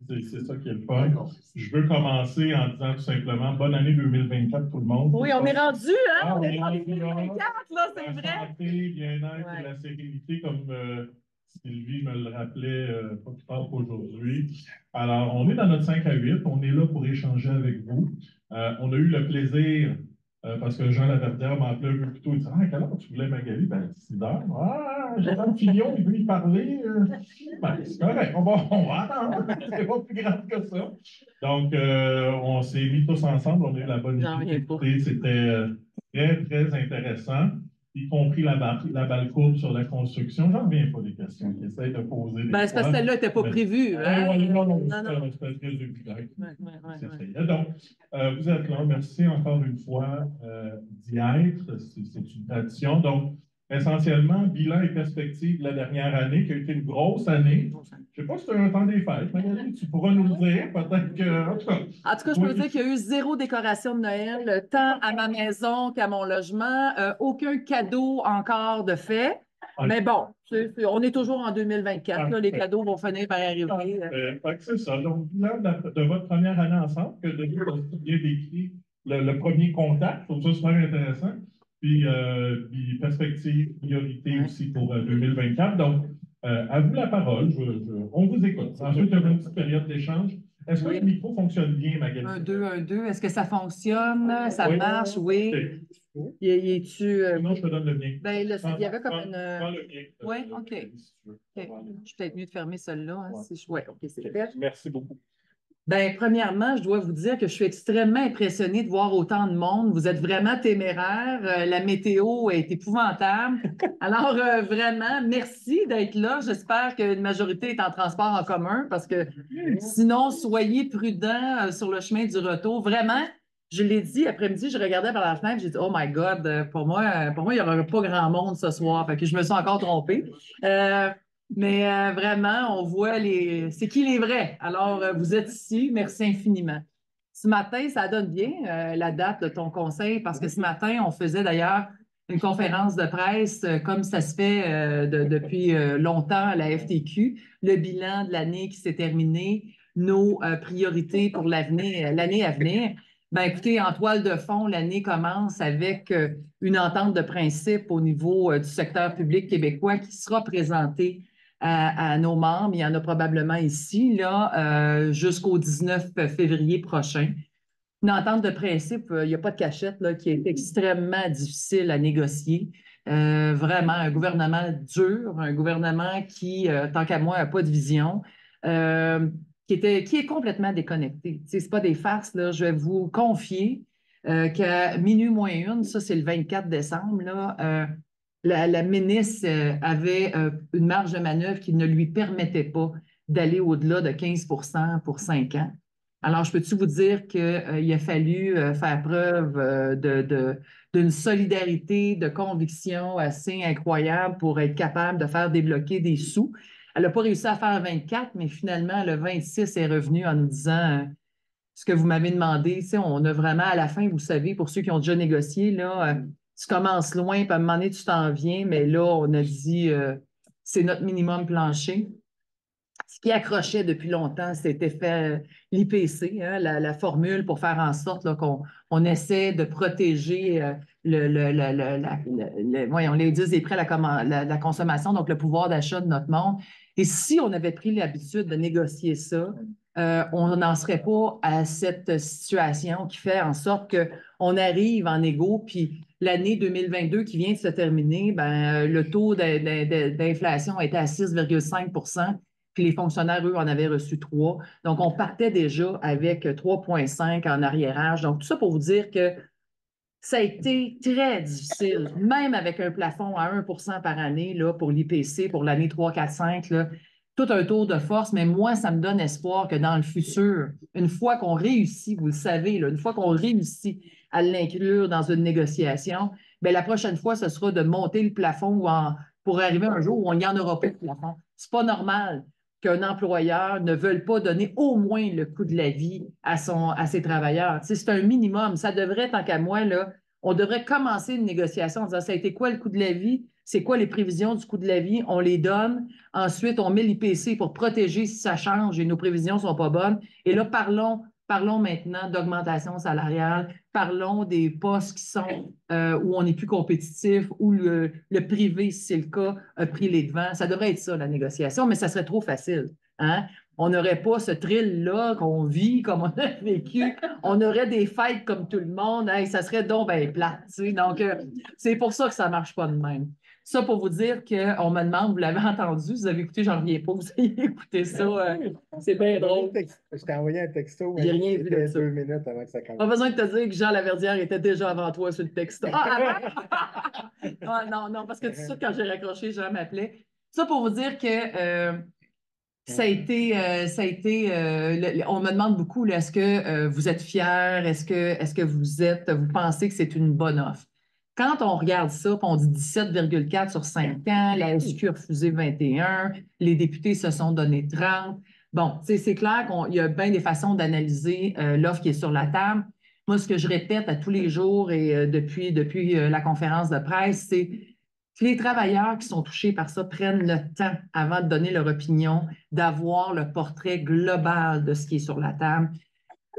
C'est ça qui est le fun. Je veux commencer en disant tout simplement bonne année 2024 tout le monde. Oui, on est rendu, hein? Ah, On on est est en rendu là. 2024, là, c'est La vrai. santé, bien-être et Ouais. la sérénité, comme Sylvie me le rappelait pas plus tard qu'aujourd'hui. Alors, on est dans notre 5 à 8. On est là pour échanger avec vous. On a eu le plaisir, parce que Jean Laverdière m'a appelé un peu plus tôt. Il dit: Ah, à quelle heure tu voulais, Magali? Ben, 6 heures. Ah, Gérard Fillon, il veut y parler. Ben, c'est correct, on va attendre. C'est pas plus grave que ça. Donc, on s'est mis tous ensemble. On a eu la bonne J'en idée reviens pas. d'écouter. C'était très, très intéressant, y compris la balle courbe sur la construction. J'en reviens pas des questions qu'ils essayent de poser des Ben, c'est parce que fois. celle-là n'était pas Mais, prévue, hein? ouais, non, non, Non, non. c'était très évident. Ouais. Donc, vous êtes là. Merci encore une fois d'y être. C'est une tradition. Donc, essentiellement, bilan et perspective de la dernière année, qui a été une grosse année. Je ne sais pas si tu as un temps des fêtes, Magali, tu pourras nous le dire. Peut-être que. En tout cas, je peux vous dire qu'il y a eu zéro décoration de Noël, tant à ma maison qu'à mon logement. Aucun cadeau encore de fait. Mais bon, on est toujours en 2024. Là, les cadeaux vont finir par arriver. C'est ça. Donc, bilan de votre première année ensemble, que de bien décrit le premier contact, je trouve ça super intéressant. Puis perspective, priorité aussi pour 2024. Donc, à vous la parole. On vous écoute. Ensuite, il y a une petite période d'échange. Est-ce que le micro fonctionne bien, Magali? Un, deux. Est-ce que ça fonctionne? Ça marche? Oui. Ok. Y es-tu. Sinon, je te donne le mien. Ben, là, il y avait comme une. Prends le mien. Oui, OK. Si tu veux. OK. Voilà. Je suis peut-être mieux de fermer celle-là. Hein, Ouais. Oui, OK, c'est fait. Merci beaucoup. Ben, premièrement, je dois vous dire que je suis extrêmement impressionnée de voir autant de monde. Vous êtes vraiment téméraire. La météo est épouvantable. Alors, vraiment, merci d'être là. J'espère qu'une majorité est en transport en commun parce que sinon, soyez prudents sur le chemin du retour. Vraiment, je l'ai dit après-midi, je regardais par la fenêtre, j'ai dit, oh my God, pour moi, il n'y aura pas grand monde ce soir. Fait que je me suis encore trompée. Mais vraiment, on voit les. C'est qui les vrais? Alors, vous êtes ici. Merci infiniment. Ce matin, ça donne bien la date de ton conseil parce que ce matin, on faisait d'ailleurs une conférence de presse comme ça se fait depuis longtemps à la FTQ, le bilan de l'année qui s'est terminée, nos priorités pour l'année à venir. Ben, écoutez, en toile de fond, l'année commence avec une entente de principe au niveau du secteur public québécois qui sera présentée à nos membres. Il y en a probablement ici, là, jusqu'au 19 février prochain. Une entente de principe, il n'y a pas de cachette, là, qui est extrêmement difficile à négocier. Vraiment, un gouvernement dur, un gouvernement qui, tant qu'à moi, n'a pas de vision, qui est complètement déconnecté. Ce n'est pas des farces, là. Je vais vous confier qu'à minuit moins une, ça c'est le 24 décembre, là, la ministre avait une marge de manœuvre qui ne lui permettait pas d'aller au-delà de 15 pour 5 ans. Alors, je peux-tu vous dire qu'il a fallu faire preuve d'une solidarité, de conviction assez incroyable pour être capable de faire débloquer des sous. Elle n'a pas réussi à faire 24, mais finalement, le 26 est revenu en nous disant ce que vous m'avez demandé. Tu sais, on a vraiment, à la fin, vous savez, pour ceux qui ont déjà négocié, là, tu commences loin, puis à un moment donné, tu t'en viens, mais là, on a dit c'est notre minimum plancher. Ce qui accrochait depuis longtemps, c'était fait l'IPC, hein, la formule pour faire en sorte qu'on on essaie de protéger voyons, les 10 des prêts à la consommation, donc le pouvoir d'achat de notre monde. Et si on avait pris l'habitude de négocier ça, on n'en serait pas à cette situation qui fait en sorte qu'on arrive en égo, puis l'année 2022 qui vient de se terminer, ben, le taux d'inflation était à 6,5 puis les fonctionnaires, eux, en avaient reçu 3. Donc, on partait déjà avec 3,5 en arriérage. Donc, tout ça pour vous dire que ça a été très difficile, même avec un plafond à 1 par année là, pour l'IPC, pour l'année 3, 4, 5, là, tout un tour de force. Mais moi, ça me donne espoir que dans le futur, une fois qu'on réussit, vous le savez, là, une fois qu'on réussit à l'inclure dans une négociation, bien, la prochaine fois, ce sera de monter le plafond pour arriver un jour où il n'y en aura pas de plafond. C'est pas normal qu'un employeur ne veuille pas donner au moins le coût de la vie à ses travailleurs. Tu sais, c'est un minimum. Ça devrait, tant qu'à moi, là, on devrait commencer une négociation en disant, ça a été quoi le coût de la vie? C'est quoi les prévisions du coût de la vie? On les donne. Ensuite, on met l'IPC pour protéger si ça change et nos prévisions ne sont pas bonnes. Et là, parlons maintenant d'augmentation salariale. Parlons des postes qui sont où on n'est plus compétitif, où le privé, si c'est le cas, a pris les devants. Ça devrait être ça, la négociation, mais ça serait trop facile. Hein? On n'aurait pas ce thrill-là qu'on vit comme on a vécu. On aurait des fêtes comme tout le monde. Hey, ça serait donc bien plate. Tu sais. Donc, c'est pour ça que ça ne marche pas de même. Ça, pour vous dire qu'on me demande, vous l'avez entendu, vous avez écouté, j'en reviens pas, vous avez écouté ça. C'est bien drôle. Je t'ai envoyé un texto, mais j'ai rien vu de ça. 2 minutes avant que ça commence. Pas besoin de te dire que Jean Laverdière était déjà avant toi sur le texto. Ah, avant? Non, parce que tout ça, quand j'ai raccroché, Jean m'appelait. Ça pour vous dire que ça a été, on me demande beaucoup, est-ce que vous êtes fiers? Est-ce que vous pensez que c'est une bonne offre? Quand on regarde ça, on dit 17,4 sur 5 ans, la SQ a refusé 21, les députés se sont donné 30. Bon, c'est clair qu'il y a bien des façons d'analyser l'offre qui est sur la table. Moi, ce que je répète à tous les jours et depuis la conférence de presse, c'est que les travailleurs qui sont touchés par ça prennent le temps avant de donner leur opinion, d'avoir le portrait global de ce qui est sur la table.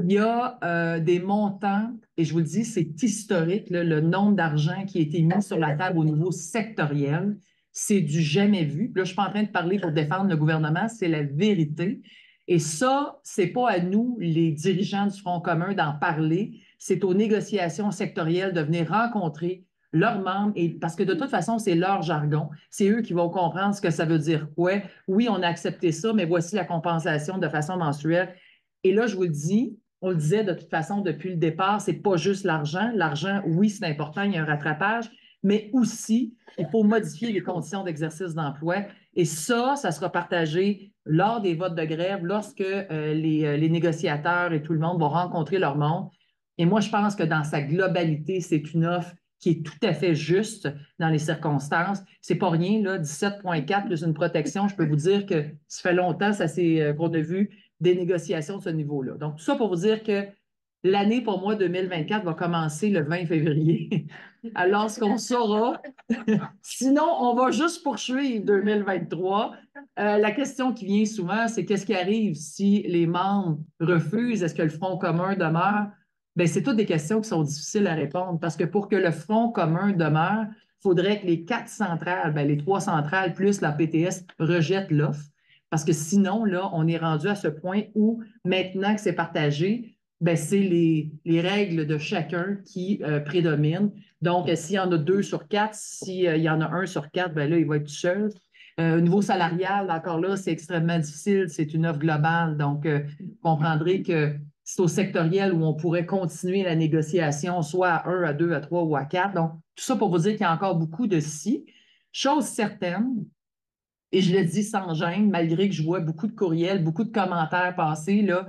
Il y a des montants, et je vous le dis, c'est historique, là, le nombre d'argent qui a été mis sur la table au niveau sectoriel. C'est du jamais vu. Là, je ne suis pas en train de parler pour défendre le gouvernement, c'est la vérité. Et ça, ce n'est pas à nous, les dirigeants du Front commun, d'en parler. C'est aux négociations sectorielles de venir rencontrer leurs membres, et parce que de toute façon, c'est leur jargon. C'est eux qui vont comprendre ce que ça veut dire quoi. Oui, on a accepté ça, mais voici la compensation de façon mensuelle. Et là, je vous le dis, on le disait de toute façon depuis le départ, c'est pas juste l'argent. L'argent, oui, c'est important, il y a un rattrapage, mais aussi, il faut modifier les conditions d'exercice d'emploi. Et ça sera partagé lors des votes de grève, lorsque les négociateurs et tout le monde vont rencontrer leur monde. Et moi, je pense que dans sa globalité, c'est une offre qui est tout à fait juste dans les circonstances. C'est pas rien, là, 17,4 plus une protection. Je peux vous dire que ça fait longtemps qu'on a vu des négociations de ce niveau-là. Donc, tout ça pour vous dire que l'année, pour moi, 2024 va commencer le 20 février. Alors, ce qu'on saura, sinon, on va juste poursuivre 2023. La question qui vient souvent, c'est qu'est-ce qui arrive si les membres refusent? Est-ce que le Front commun demeure? Bien, c'est toutes des questions qui sont difficiles à répondre parce que pour que le Front commun demeure, il faudrait que les 4 centrales, bien, les 3 centrales plus la PTS rejettent l'offre. Parce que sinon, là, on est rendu à ce point où, maintenant que c'est partagé, ben, c'est les règles de chacun qui prédominent. Donc, s'il y en a 2 sur 4, s'il y en a 1 sur 4, ben là, il va être tout seul. Au niveau salarial, encore là, c'est extrêmement difficile. C'est une offre globale. Donc, vous comprendrez que c'est au sectoriel où on pourrait continuer la négociation, soit à 1, à 2, à 3 ou à 4. Donc, tout ça pour vous dire qu'il y a encore beaucoup de si. Chose certaine, et je le dis sans gêne, malgré que je vois beaucoup de courriels, beaucoup de commentaires passer, là,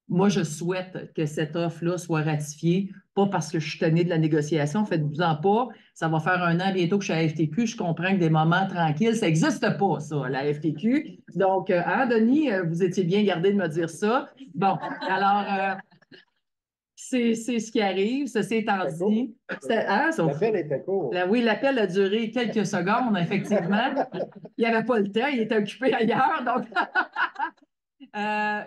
moi, je souhaite que cette offre-là soit ratifiée, pas parce que je suis tannée de la négociation, faites-vous-en pas. Ça va faire 1 an bientôt que je suis à la FTQ. Je comprends que des moments tranquilles, ça n'existe pas, ça, la FTQ. Donc, Denis, vous étiez bien gardé de me dire ça. Bon, alors, c'est ce qui arrive, ceci étant dit. L'appel était court. Oui, l'appel a duré quelques secondes, effectivement. Il n'y avait pas le temps, il était occupé ailleurs.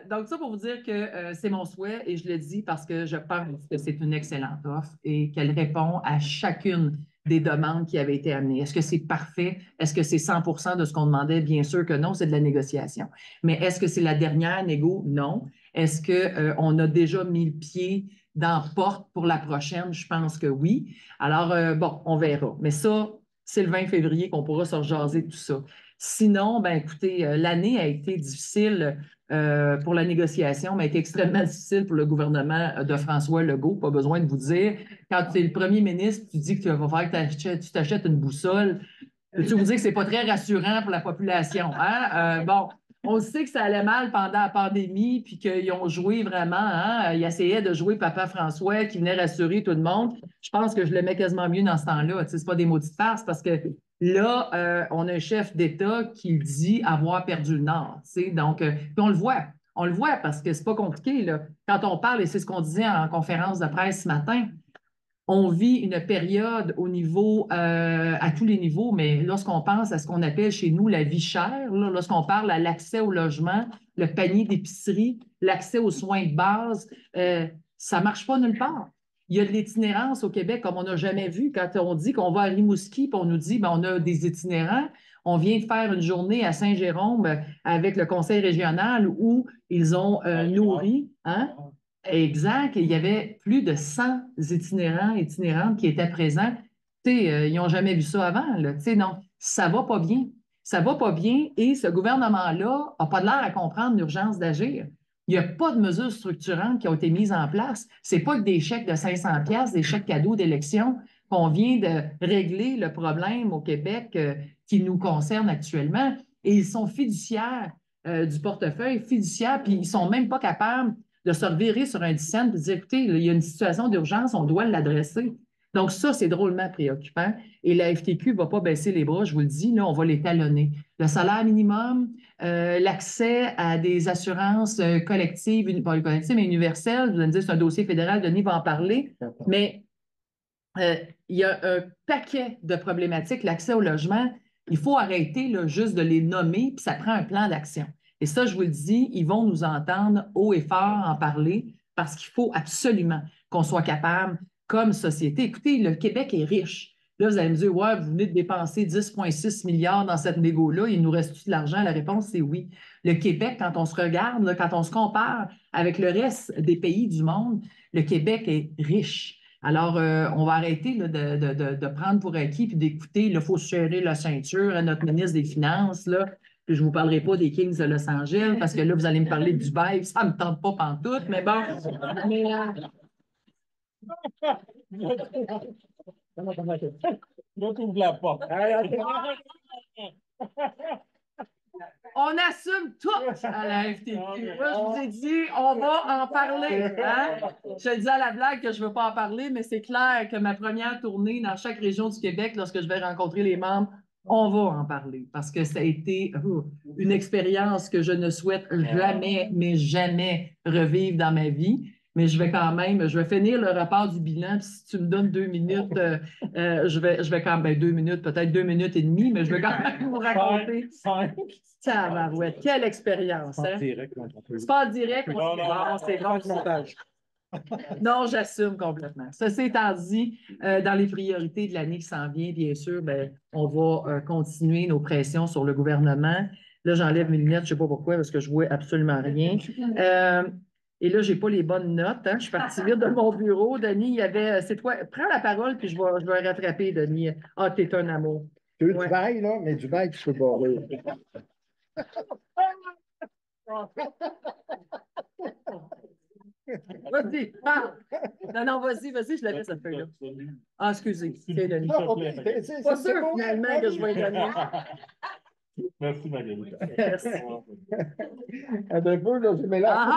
Donc ça pour vous dire que c'est mon souhait et je le dis parce que je pense que c'est une excellente offre et qu'elle répond à chacune des demandes qui avaient été amenées. Est-ce que c'est parfait? Est-ce que c'est 100 de ce qu'on demandait? Bien sûr que non, c'est de la négociation. Mais est-ce que c'est la dernière négo? Non. Est-ce qu'on a déjà mis le pied dans la porte pour la prochaine? Je pense que oui. Alors, bon, on verra. Mais ça, c'est le 20 février qu'on pourra se rejaser de tout ça. Sinon, ben écoutez, l'année a été difficile pour la négociation, mais a été extrêmement difficile pour le gouvernement de François Legault. Pas besoin de vous dire. Quand tu es le premier ministre, tu dis que tu vas faire que tu t'achètes une boussole. Peux-tu vous dire que ce n'est pas très rassurant pour la population? Hein? Bon, on sait que ça allait mal pendant la pandémie, puis qu'ils ont joué vraiment, hein? Ils essayaient de jouer Papa François qui venait rassurer tout le monde. Je pense que je le mets quasiment mieux dans ce temps-là. Ce n'est pas des maudites farces parce que là, on a un chef d'État qui dit avoir perdu le Nord. Donc, puis on le voit. On le voit parce que c'est pas compliqué. Là. Quand on parle, et c'est ce qu'on disait en conférence de presse ce matin, On vit une période au niveau, à tous les niveaux, mais lorsqu'on pense à ce qu'on appelle chez nous la vie chère, lorsqu'on parle à l'accès au logement, le panier d'épicerie, l'accès aux soins de base, ça ne marche pas nulle part. Il y a de l'itinérance au Québec comme on n'a jamais vu. Quand on dit qu'on va à Rimouski, puis on nous dit ben, on a des itinérants, on vient de faire une journée à Saint-Jérôme avec le conseil régional où ils ont nourri, hein? Exact. Il y avait plus de 100 itinérants, itinérantes qui étaient présents. Ils n'ont jamais vu ça avant. Là. Non, ça va pas bien. Ça va pas bien et ce gouvernement-là n'a pas l'air à comprendre l'urgence d'agir. Il n'y a pas de mesures structurantes qui ont été mises en place. Ce n'est pas que des chèques de 500 pièces, des chèques cadeaux d'élection qu'on vient de régler le problème au Québec qui nous concerne actuellement. Et ils sont fiduciaires du portefeuille, fiduciaires, puis ils ne sont même pas capables de se revirer sur un dissent et de dire, écoutez, il y a une situation d'urgence, on doit l'adresser. Donc ça, c'est drôlement préoccupant. Et la FTQ ne va pas baisser les bras, je vous le dis, là, on va les talonner. Le salaire minimum, l'accès à des assurances collectives, pas collectives, mais universelles, vous allez me dire, c'est un dossier fédéral, Denis va en parler, mais il y a un paquet de problématiques. L'accès au logement, il faut arrêter là, juste de les nommer, puis ça prend un plan d'action. Et ça, je vous le dis, ils vont nous entendre haut et fort en parler parce qu'il faut absolument qu'on soit capable, comme société. Écoutez, le Québec est riche. Là, vous allez me dire, ouais, vous venez de dépenser 10,6 milliards dans cette négo-là, il nous reste de l'argent? La réponse, c'est oui. Le Québec, quand on se regarde, là, quand on se compare avec le reste des pays du monde, le Québec est riche. Alors, on va arrêter là, de prendre pour acquis puis d'écouter, il faut se serrer la ceinture à notre ministre des Finances, là. Puis je ne vous parlerai pas des Kings de Los Angeles parce que là, vous allez me parler de Dubaï, ça ne me tente pas pantoute, mais bon. Mais, J'ouvre la porte. On assume tout à la FTQ. Moi, je vous ai dit, on va en parler. Hein? Je dis à la blague que je ne veux pas en parler, mais c'est clair que ma première tournée dans chaque région du Québec, lorsque je vais rencontrer les membres, on va en parler parce que ça a été une expérience que je ne souhaite jamais, mais jamais revivre dans ma vie. Mais je vais finir le rapport du bilan. Puis si tu me donnes 2 minutes, je vais quand même, 2 minutes, peut-être 2 minutes et demie, mais je vais quand même vous raconter. 5. Tabarouette, quelle expérience. Hein? C'est pas en direct. Non, c'est grand montage. Non, j'assume complètement. Ceci étant dit, dans les priorités de l'année qui s'en vient, bien sûr, ben, on va continuer nos pressions sur le gouvernement. Là, j'enlève mes lunettes, je ne sais pas pourquoi, parce que je ne vois absolument rien. Et là, je n'ai pas les bonnes notes. Hein? Je suis partie vite de mon bureau. Denis, il y avait. C'est toi. Prends la parole, puis je vais rattraper, Denis. Ah, t'es un amour. Tu veux Dubaï, là, mais Dubaï, tu peux barrer. Vas-y, parle. Non, vas-y, je la laisse, cette feuille-là. Ah, excusez, c'est Denis. Pas sûr, finalement, que je vais donner. Merci, Magali. Merci. Un peu, là, je mélange.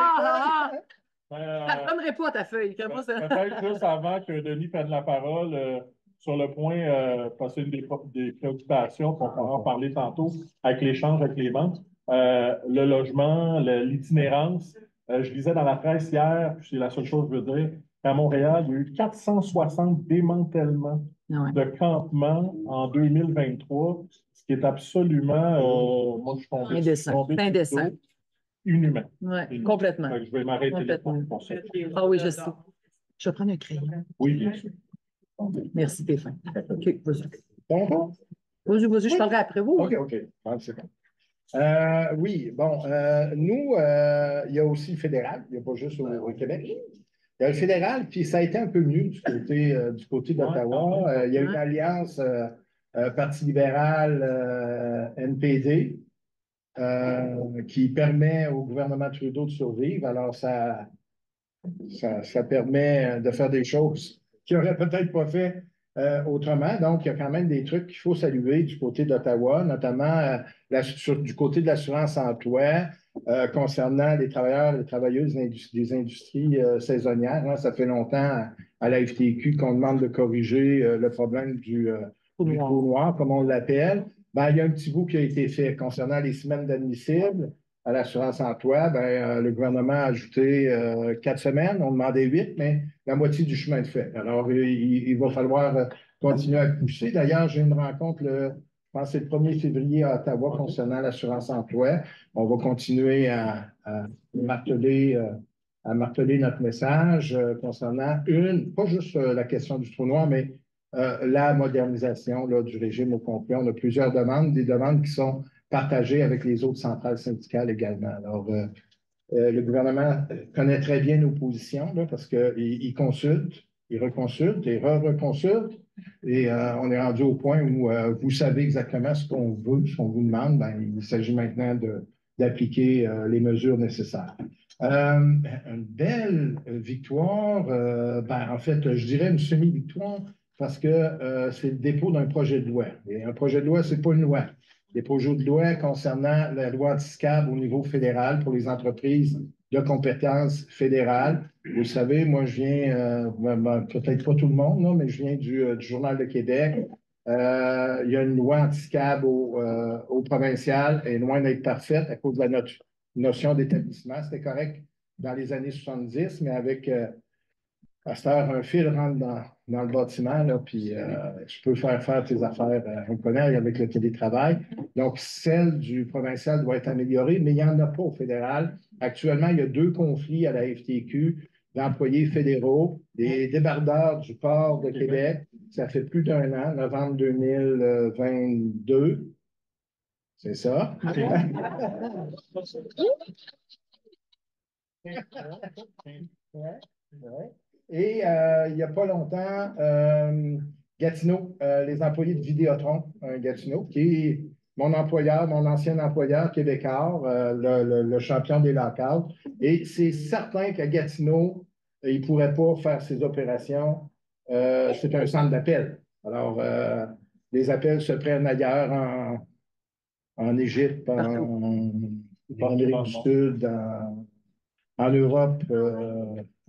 Je ne prendrai pas ta feuille. Peut-être juste avant que Denis prenne la parole, sur le point, parce que c'est une des préoccupations qu'on va en parler tantôt avec l'échange avec les banques, le logement, l'itinérance. Je lisais dans la presse hier, puis c'est la seule chose que je veux dire, qu'à Montréal, il y a eu 460 démantèlements de campements en 2023, ce qui est absolument, moi je suis tombé indécent. Inhumain. Oui, complètement. Je vais m'arrêter là pour ça. Ah oui, je sais. Je vais prendre un crayon. Oui, bien sûr. Merci, t'es fin. OK, vas-y. Vas-y, je parlerai après vous. OK. Oui, bon, nous, il y a aussi le fédéral, il n'y a pas juste au Québec. Il y a le fédéral, puis ça a été un peu mieux du côté d'Ottawa. Il y a une alliance Parti libéral NPD qui permet au gouvernement Trudeau de survivre. Alors, ça permet de faire des choses qu'il n'aurait peut-être pas fait autrement. Donc, il y a quand même des trucs qu'il faut saluer du côté d'Ottawa, notamment du côté de l'assurance emploi concernant les travailleurs et les travailleuses des industries saisonnières. Hein. Ça fait longtemps à la FTQ qu'on demande de corriger le problème du trou noir, comme on l'appelle. Ben, il y a un petit bout qui a été fait concernant les semaines d'admissibles. à l'assurance-emploi, le gouvernement a ajouté 4 semaines. On demandait 8, mais la moitié du chemin est fait. Alors, il va falloir continuer à pousser. D'ailleurs, j'ai une rencontre, je pense que c'est le 1er février à Ottawa concernant l'assurance-emploi. On va continuer marteler, à marteler notre message concernant pas juste la question du trou noir, mais la modernisation là, du régime au complet. On a plusieurs demandes, des demandes qui sont partagées avec les autres centrales syndicales également. Alors, le gouvernement connaît très bien nos positions là, parce qu'il consulte, il reconsulte et re-reconsulte. Et on est rendu au point où vous savez exactement ce qu'on veut, ce qu'on vous demande. Il s'agit maintenant d'appliquer les mesures nécessaires. Une belle victoire, en fait, je dirais une semi-victoire parce que c'est le dépôt d'un projet de loi. Et un projet de loi, ce n'est pas une loi. Des projets de loi concernant la loi anti-SCAB au niveau fédéral pour les entreprises de compétences fédérales. Vous savez, moi, je viens, peut-être pas tout le monde, non, mais je viens du Journal de Québec. Il y a une loi anti-SCAB au provincial et loin d'être parfaite à cause de la notion d'établissement. C'était correct dans les années 70, mais avec à cette heure, un fil rentre dans le bâtiment, là, puis je peux faire tes affaires, on connaît avec le télétravail. Donc, celle du provincial doit être améliorée, mais il n'y en a pas au fédéral. Actuellement, il y a 2 conflits à la FTQ d'employés fédéraux, des débardeurs du port de Québec. Ça fait plus d'1 an, novembre 2022. C'est ça. Ouais, ouais. Et il n'y a pas longtemps, Gatineau, les employés de Vidéotron, Gatineau, qui est mon employeur, mon ancien employeur québécois, le champion des lockouts. Et c'est certain qu'à Gatineau, il ne pourrait pas faire ses opérations. C'est un centre d'appel. Alors, les appels se prennent ailleurs, en Égypte, en Amérique du Sud, en Europe,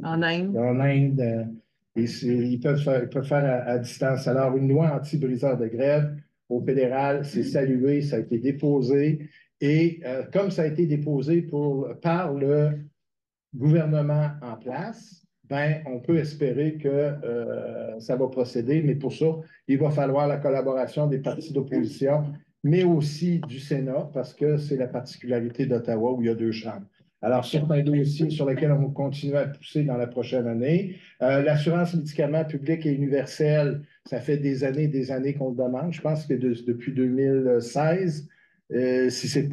En Inde. en Inde, ils peuvent faire à distance. Alors, une loi anti-briseur de grève au fédéral, c'est salué, ça a été déposé. Et comme ça a été déposé par le gouvernement en place, on peut espérer que ça va procéder, mais pour ça, il va falloir la collaboration des partis d'opposition, mais aussi du Sénat, parce que c'est la particularité d'Ottawa où il y a 2 chambres. Alors, certains dossiers sur lesquels on va continuer à pousser dans la prochaine année. L'assurance médicaments publique et universelle, ça fait des années qu'on le demande. Je pense que depuis 2016, si ce n'est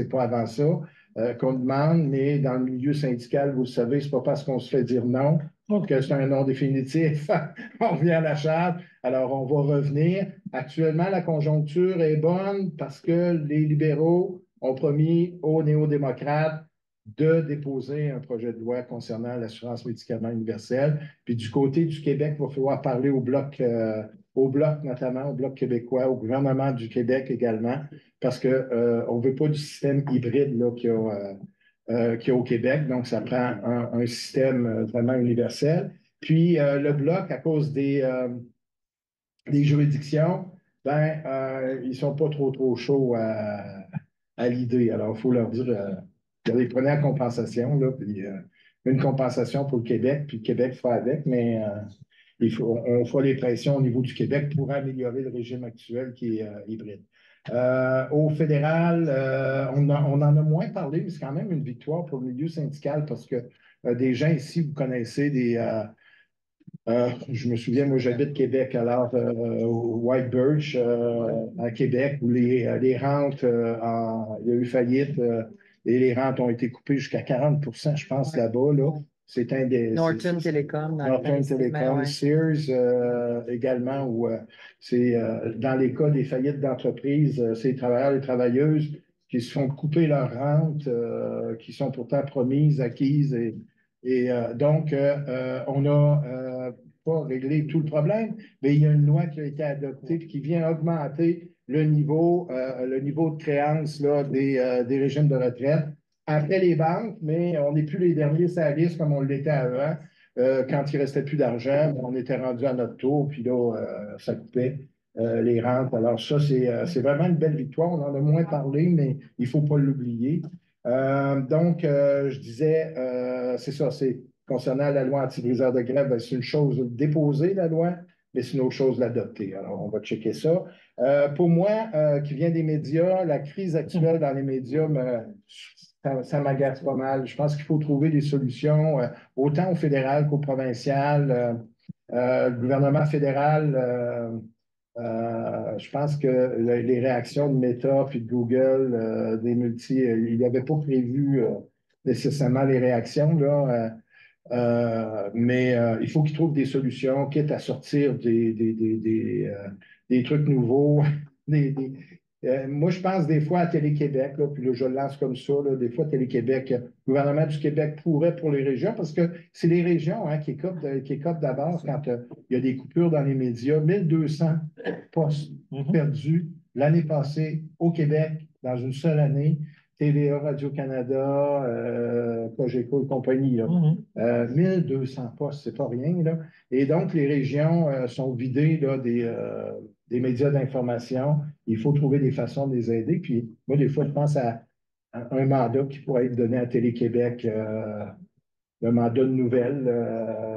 pas avant ça, qu'on demande, mais dans le milieu syndical, vous le savez, ce n'est pas parce qu'on se fait dire non que c'est un non définitif. On revient à la charge. Alors, on va revenir. Actuellement, la conjoncture est bonne parce que les libéraux ont promis aux néo-démocrates de déposer un projet de loi concernant l'assurance médicaments universelle. Puis du côté du Québec, il va falloir parler au bloc notamment, au Bloc québécois, au gouvernement du Québec également, parce qu'on ne veut pas du système hybride là, qu'il y a au Québec. Donc, ça prend un système vraiment universel. Puis, le Bloc, à cause des juridictions, ils ne sont pas trop chauds à l'idée. Alors, il faut leur dire, regardez, prenez la compensation, là, puis une compensation pour le Québec, puis le Québec fera avec, mais on fera les pressions au niveau du Québec pour améliorer le régime actuel qui est hybride. Au fédéral, on en a moins parlé, mais c'est quand même une victoire pour le milieu syndical parce que des gens ici, vous connaissez je me souviens, moi j'habite Québec, alors au White Birch à Québec, où les rentes, il y a eu faillite et les rentes ont été coupées jusqu'à 40%, je pense, là-bas. Là. C'est un des. Norton Telecom. Norton Telecom, Sears également, où c'est dans les cas des faillites d'entreprises, c'est les travailleurs et les travailleuses qui se font couper leurs rentes, qui sont pourtant promises, acquises. Donc, on n'a pas réglé tout le problème, mais il y a une loi qui a été adoptée qui vient augmenter le niveau de créance là, des régimes de retraite après les banques, mais on n'est plus les derniers services comme on l'était avant. Quand il ne restait plus d'argent, on était rendu à notre tour, puis là, ça coupait. les rentes. Alors ça, c'est vraiment une belle victoire. On en a moins parlé, mais il ne faut pas l'oublier. Donc, je disais, c'est ça, c'est concernant la loi anti-briseur de grève, ben, c'est une chose de déposer la loi, mais c'est une autre chose de l'adopter. Alors, on va checker ça. Pour moi, qui vient des médias, la crise actuelle dans les médias, ça m'agace pas mal. Je pense qu'il faut trouver des solutions, autant au fédéral qu'au provincial. Le gouvernement fédéral, je pense que les réactions de Meta puis de Google, ils n'avaient pas prévu nécessairement les réactions, là. Mais il faut qu'ils trouvent des solutions, quitte à sortir des trucs nouveaux. Moi, je pense des fois à Télé-Québec, là, puis là, je le lance comme ça, là, des fois, Télé-Québec, le gouvernement du Québec pourrait pour les régions, parce que c'est les régions hein, qui écopent d'abord quand il y a des coupures dans les médias. 1200 postes perdus l'année passée au Québec dans une seule année. TVA, Radio-Canada, Cogeco et compagnie. Là. 1200 postes, c'est pas rien. Là. Et donc, les régions sont vidées là, des médias d'information. Il faut trouver des façons de les aider. Puis, moi, des fois, je pense à un mandat qui pourrait être donné à Télé-Québec, le mandat de nouvelles,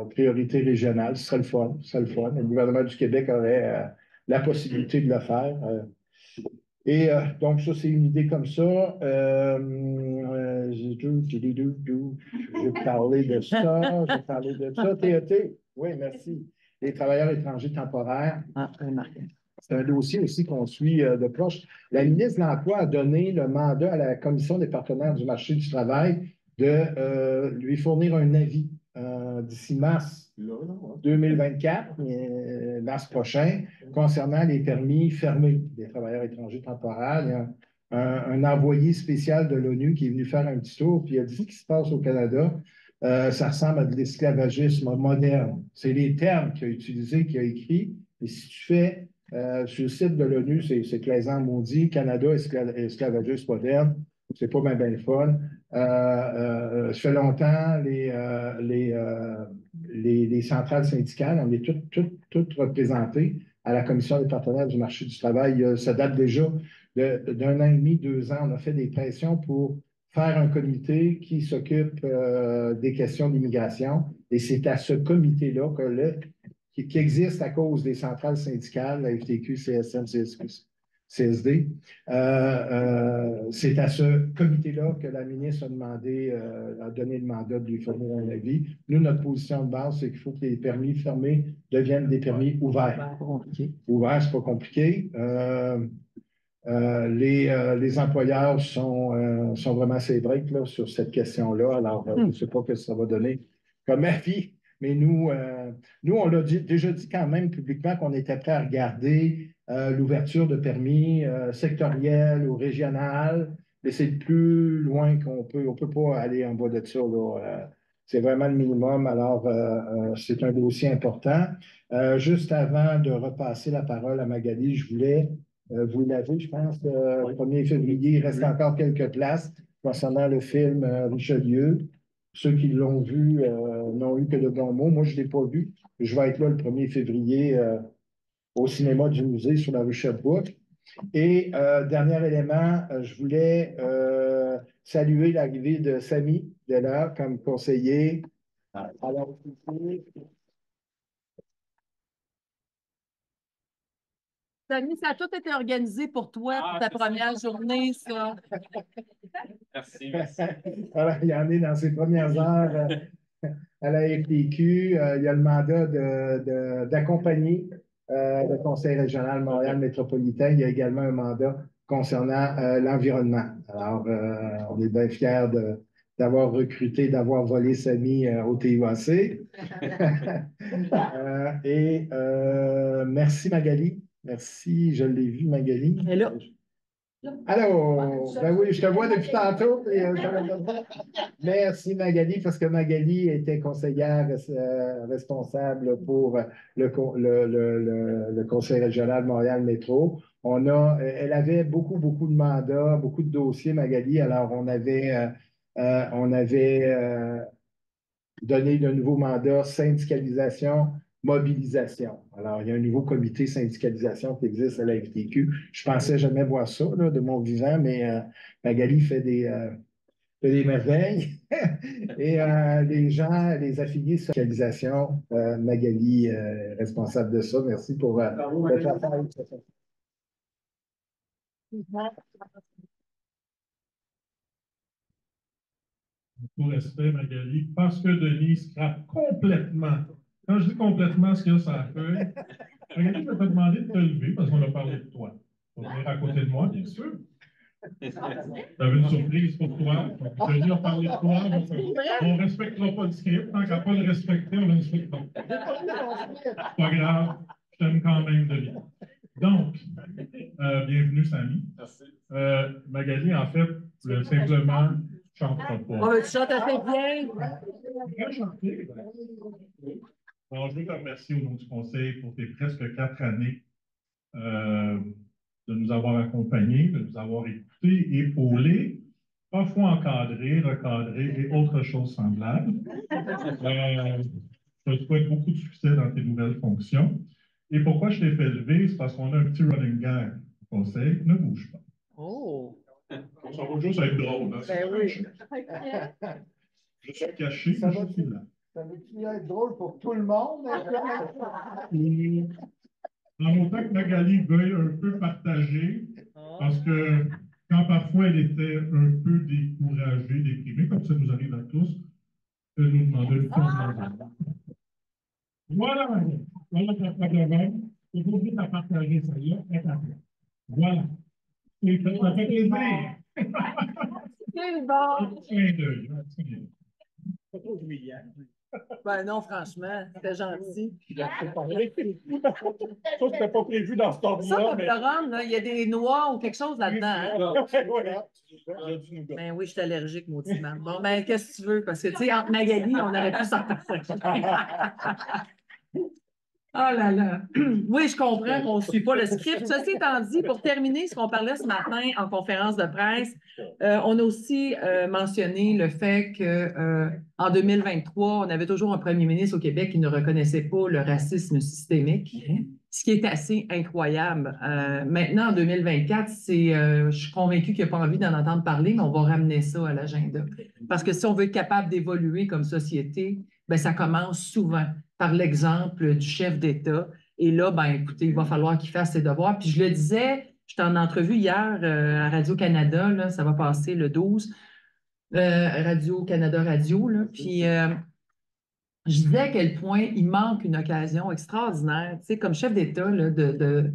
priorité régionale. Ce serait le fun. Ce serait le fun. Le gouvernement du Québec aurait la possibilité de le faire. Et donc, ça, c'est une idée comme ça. Je vais parler de ça. Je vais parler de ça. TET, oui, merci. Les travailleurs étrangers temporaires. Ah, remarqué. C'est un dossier aussi qu'on suit de proche. La ministre de l'Emploi a donné le mandat à la Commission des partenaires du marché du travail de lui fournir un avis d'ici mars 2024, mars prochain, concernant les permis fermés des travailleurs étrangers temporaires. Il y a un envoyé spécial de l'ONU qui est venu faire un petit tour, puis il a dit ce qui se passe au Canada. Ça ressemble à de l'esclavagisme moderne. C'est les termes qu'il a utilisés, qu'il a écrits. Et si tu fais sur le site de l'ONU, c'est claisant maudit, Canada, esclavagisme moderne, c'est pas bien le fun. Ça fait longtemps, les centrales syndicales, on est toutes représentées à la Commission des partenaires du marché du travail. Ça date déjà d'un an et demi, 2 ans. On a fait des pressions pour faire un comité qui s'occupe des questions d'immigration. Et c'est à ce comité-là qui existe à cause des centrales syndicales, la FTQ, CSM, CSD. C'est à ce comité-là que la ministre a donné le mandat de lui fournir un avis. Nous, notre position de base, c'est qu'il faut que les permis fermés deviennent des permis ouverts. Ouverts, c'est pas compliqué. Les employeurs sont vraiment ses breaks là, sur cette question-là. Alors, je ne sais pas ce que ça va donner comme avis, mais nous on l'a déjà dit quand même publiquement qu'on était prêt à regarder l'ouverture de permis sectoriel ou régional, mais c'est le plus loin qu'on peut. On ne peut pas aller en bas de ça. Là. C'est vraiment le minimum. Alors, c'est un dossier important. Juste avant de repasser la parole à Magali, je voulais vous l'avez, je pense, le 1er février. Il reste encore quelques places concernant le film Richelieu. Ceux qui l'ont vu n'ont eu que de bons mots. Moi, je ne l'ai pas vu. Je vais être là le 1er février au cinéma du musée sur la rue Sherbrooke. Et dernier élément, je voulais saluer l'arrivée de Samy Della comme conseiller. Alors, Samy, ça a tout été organisé pour toi, pour ta première journée, ça. Merci. Voilà, il y en est dans ses premières heures à la FTQ. Il y a le mandat d'accompagner le Conseil régional Montréal métropolitain. Il y a également un mandat concernant l'environnement. Alors, on est bien fiers d'avoir recruté, d'avoir volé Samy au TUAC. Et merci Magali. Merci, je l'ai vu, Magali. Et là. Allô, ben oui, je te vois depuis tantôt. Merci Magali, parce que Magali était conseillère responsable pour le Conseil régional Montréal Métro. Elle avait beaucoup de mandats, beaucoup de dossiers, Magali. Alors, on avait donné de nouveaux mandats, syndicalisation mobilisation. Alors, il y a un nouveau comité syndicalisation qui existe à la FTQ. Je pensais jamais voir ça là, de mon vivant, mais Magali fait des merveilles. Et les gens, les affiliés syndicalisation, Magali est responsable de ça. Merci pour votre affaire. Tout respect, Magali, parce que Denis scrape complètement. Quand je dis complètement ce qu'il y a sur la feuille, Magali, je vais te demander de te lever parce qu'on a parlé de toi. Tu vas venir à côté de moi, bien sûr. Tu avais une surprise pour toi. Denis a parlé de toi. On ne respectera pas le script. Tant qu'à pas le respecter, on ne le respecte pas. C'est pas grave. Je t'aime quand même, Denis. Donc, bienvenue, Samy. Merci. Magali, en fait, simplement, chantera pas. Oh, tu chantes assez bien. Bien chanté. Alors, je veux te remercier au nom du Conseil pour tes presque 4 années de nous avoir accompagnés, de nous avoir écoutés, épaulés, parfois encadrés, recadrés et autres choses semblables. Je te souhaite beaucoup de succès dans tes nouvelles fonctions. Et pourquoi je t'ai fait lever, c'est parce qu'on a un petit running gag au Conseil. Ne bouge pas. Oh! Ça va juste être drôle. Hein? Ben oui. Je suis caché, Ça mais va je suis là. Ça veut-tu être drôle pour tout le monde? En autant que Magali veuille un peu partager, parce que quand parfois elle était un peu découragée, déprimée, comme ça nous arrive à tous, elle nous demandait une chose. Voilà, voilà ta problème. Aujourd'hui, tu as partagé ça là, et ta place. Voilà. Et ça fait plaisir. C'est bon! Un clin d'œil, un clin d'œil. Ben non, franchement, c'était gentil. Ça, c'était pas prévu dans ce Ça, ordre-là, comme mais... le rhum, là, il y a des noix ou quelque chose là-dedans. Hein? Ben oui, je suis allergique, mauditement. Bon, ben, qu'est-ce que tu veux? Parce que, tu sais, entre Magali, on aurait pu s'en passer. Oh là là. Oui, je comprends qu'on ne suit pas le script. Ceci étant dit, pour terminer ce qu'on parlait ce matin en conférence de presse, on a aussi mentionné le fait qu'en 2023, on avait toujours un premier ministre au Québec qui ne reconnaissait pas le racisme systémique, ce qui est assez incroyable. Maintenant, en 2024, je suis convaincue qu'il n'y a pas envie d'en entendre parler, mais on va ramener ça à l'agenda. Parce que si on veut être capable d'évoluer comme société, ben, ça commence souvent par l'exemple du chef d'État. Et là, ben, écoutez, il va falloir qu'il fasse ses devoirs. Puis je le disais, j'étais en entrevue hier à Radio-Canada, là, ça va passer le 12, Radio-Canada Radio, là, puis je disais à quel point il manque une occasion extraordinaire, tu sais, comme chef d'État, là, de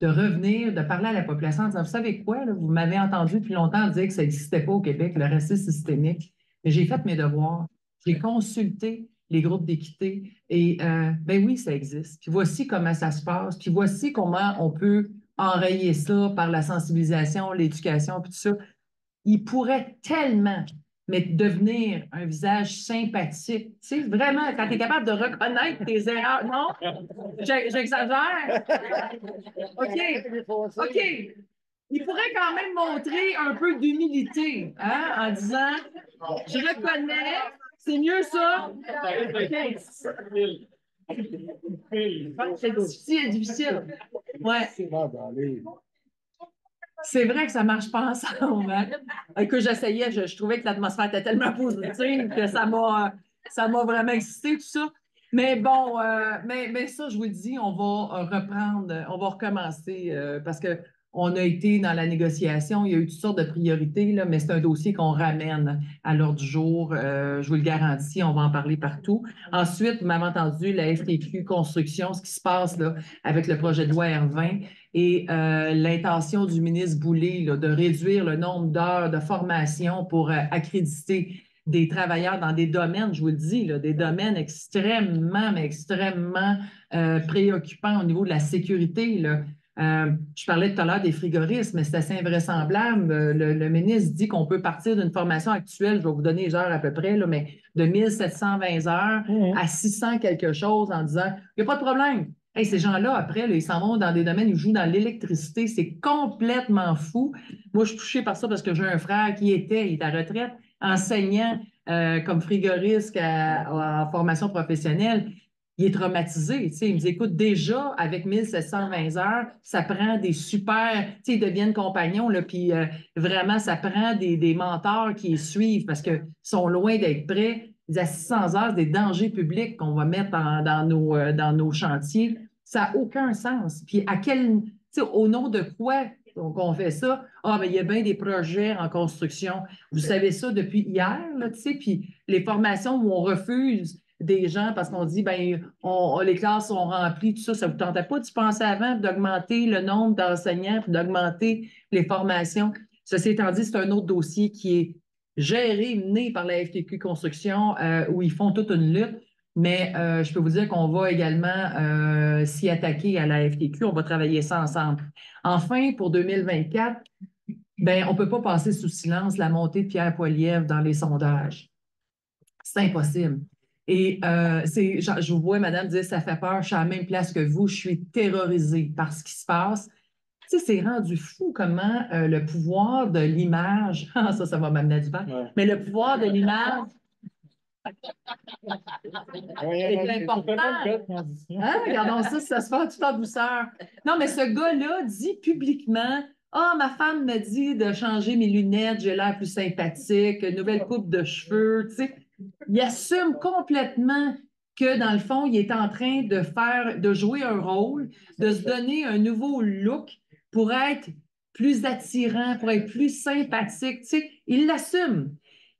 revenir, de parler à la population en disant, vous savez quoi, là, vous m'avez entendu depuis longtemps dire que ça n'existait pas au Québec, le racisme systémique, mais j'ai fait mes devoirs, j'ai consulté les groupes d'équité et ben oui, ça existe. Puis voici comment ça se passe, puis voici comment on peut enrayer ça par la sensibilisation, l'éducation, puis tout ça. Il pourrait tellement mais devenir un visage sympathique. Tu sais, vraiment, quand tu es capable de reconnaître tes erreurs. Non? J'exagère? OK. OK. Il pourrait quand même montrer un peu d'humilité, hein, en disant je reconnais, c'est mieux ça. C'est difficile. Ouais. C'est vrai que ça ne marche pas ensemble. Hein? Que j'essayais, je trouvais que l'atmosphère était tellement positive que ça m'a vraiment excité, tout ça. Mais bon, mais ça, je vous le dis, on va reprendre, on va recommencer parce qu'on a été dans la négociation, il y a eu toutes sortes de priorités, là, mais c'est un dossier qu'on ramène à l'ordre du jour. Je vous le garantis, on va en parler partout. Ensuite, vous m'avez entendu, la FTQ Construction, ce qui se passe là, avec le projet de loi R20 et l'intention du ministre Boulay là, de réduire le nombre d'heures de formation pour accréditer des travailleurs dans des domaines, je vous le dis, là, des domaines extrêmement, mais extrêmement préoccupants au niveau de la sécurité. Là. Je parlais tout à l'heure des frigoristes, mais c'est assez invraisemblable. Le ministre dit qu'on peut partir d'une formation actuelle, je vais vous donner les heures à peu près, là, mais de 1720 heures à 600 quelque chose en disant il n'y a pas de problème. Hey, ces gens-là, après, là, ils s'en vont dans des domaines, ils jouent dans l'électricité. C'est complètement fou. Moi, je suis touchée par ça parce que j'ai un frère il est à retraite, enseignant comme frigoriste en formation professionnelle. il est traumatisé. Tu sais, il me dit, écoute, déjà, avec 1720 heures, ça prend des super, tu sais, ils deviennent compagnons, là, puis vraiment, ça prend des mentors qui les suivent parce qu'ils sont loin d'être prêts. Il dit, à 600 heures, des dangers publics qu'on va mettre dans nos chantiers. Ça n'a aucun sens. Puis à quel, tu sais, au nom de quoi on fait ça? Ah, ben il y a bien des projets en construction. Vous savez ça depuis hier, là, tu sais, puis les formations où on refuse des gens parce qu'on dit, ben les classes sont remplies, tout ça, ça ne vous tentait pas d'y penser avant, d'augmenter le nombre d'enseignants, puis d'augmenter les formations. Ceci étant dit, c'est un autre dossier qui est géré, mené par la FTQ Construction, où ils font toute une lutte. Mais je peux vous dire qu'on va également s'y attaquer à la FTQ. On va travailler ça ensemble. Enfin, pour 2024, ben, on ne peut pas passer sous silence la montée de Pierre Poilievre dans les sondages. C'est impossible. Et je vous vois, madame, dire ça fait peur, je suis à la même place que vous, je suis terrorisée par ce qui se passe. Tu sais, c'est rendu fou comment le pouvoir de l'image, ça va m'amener à du vent, mais le pouvoir de l'image est important. Hein? Regardons ça se fait tout en douceur. Non, mais ce gars-là dit publiquement, ah, ma femme me dit de changer mes lunettes, j'ai l'air plus sympathique, nouvelle coupe de cheveux, tu sais. Il assume complètement que, dans le fond, il est en train de jouer un rôle, de se donner un nouveau look pour être plus attirant, pour être plus sympathique. Tu sais, il l'assume.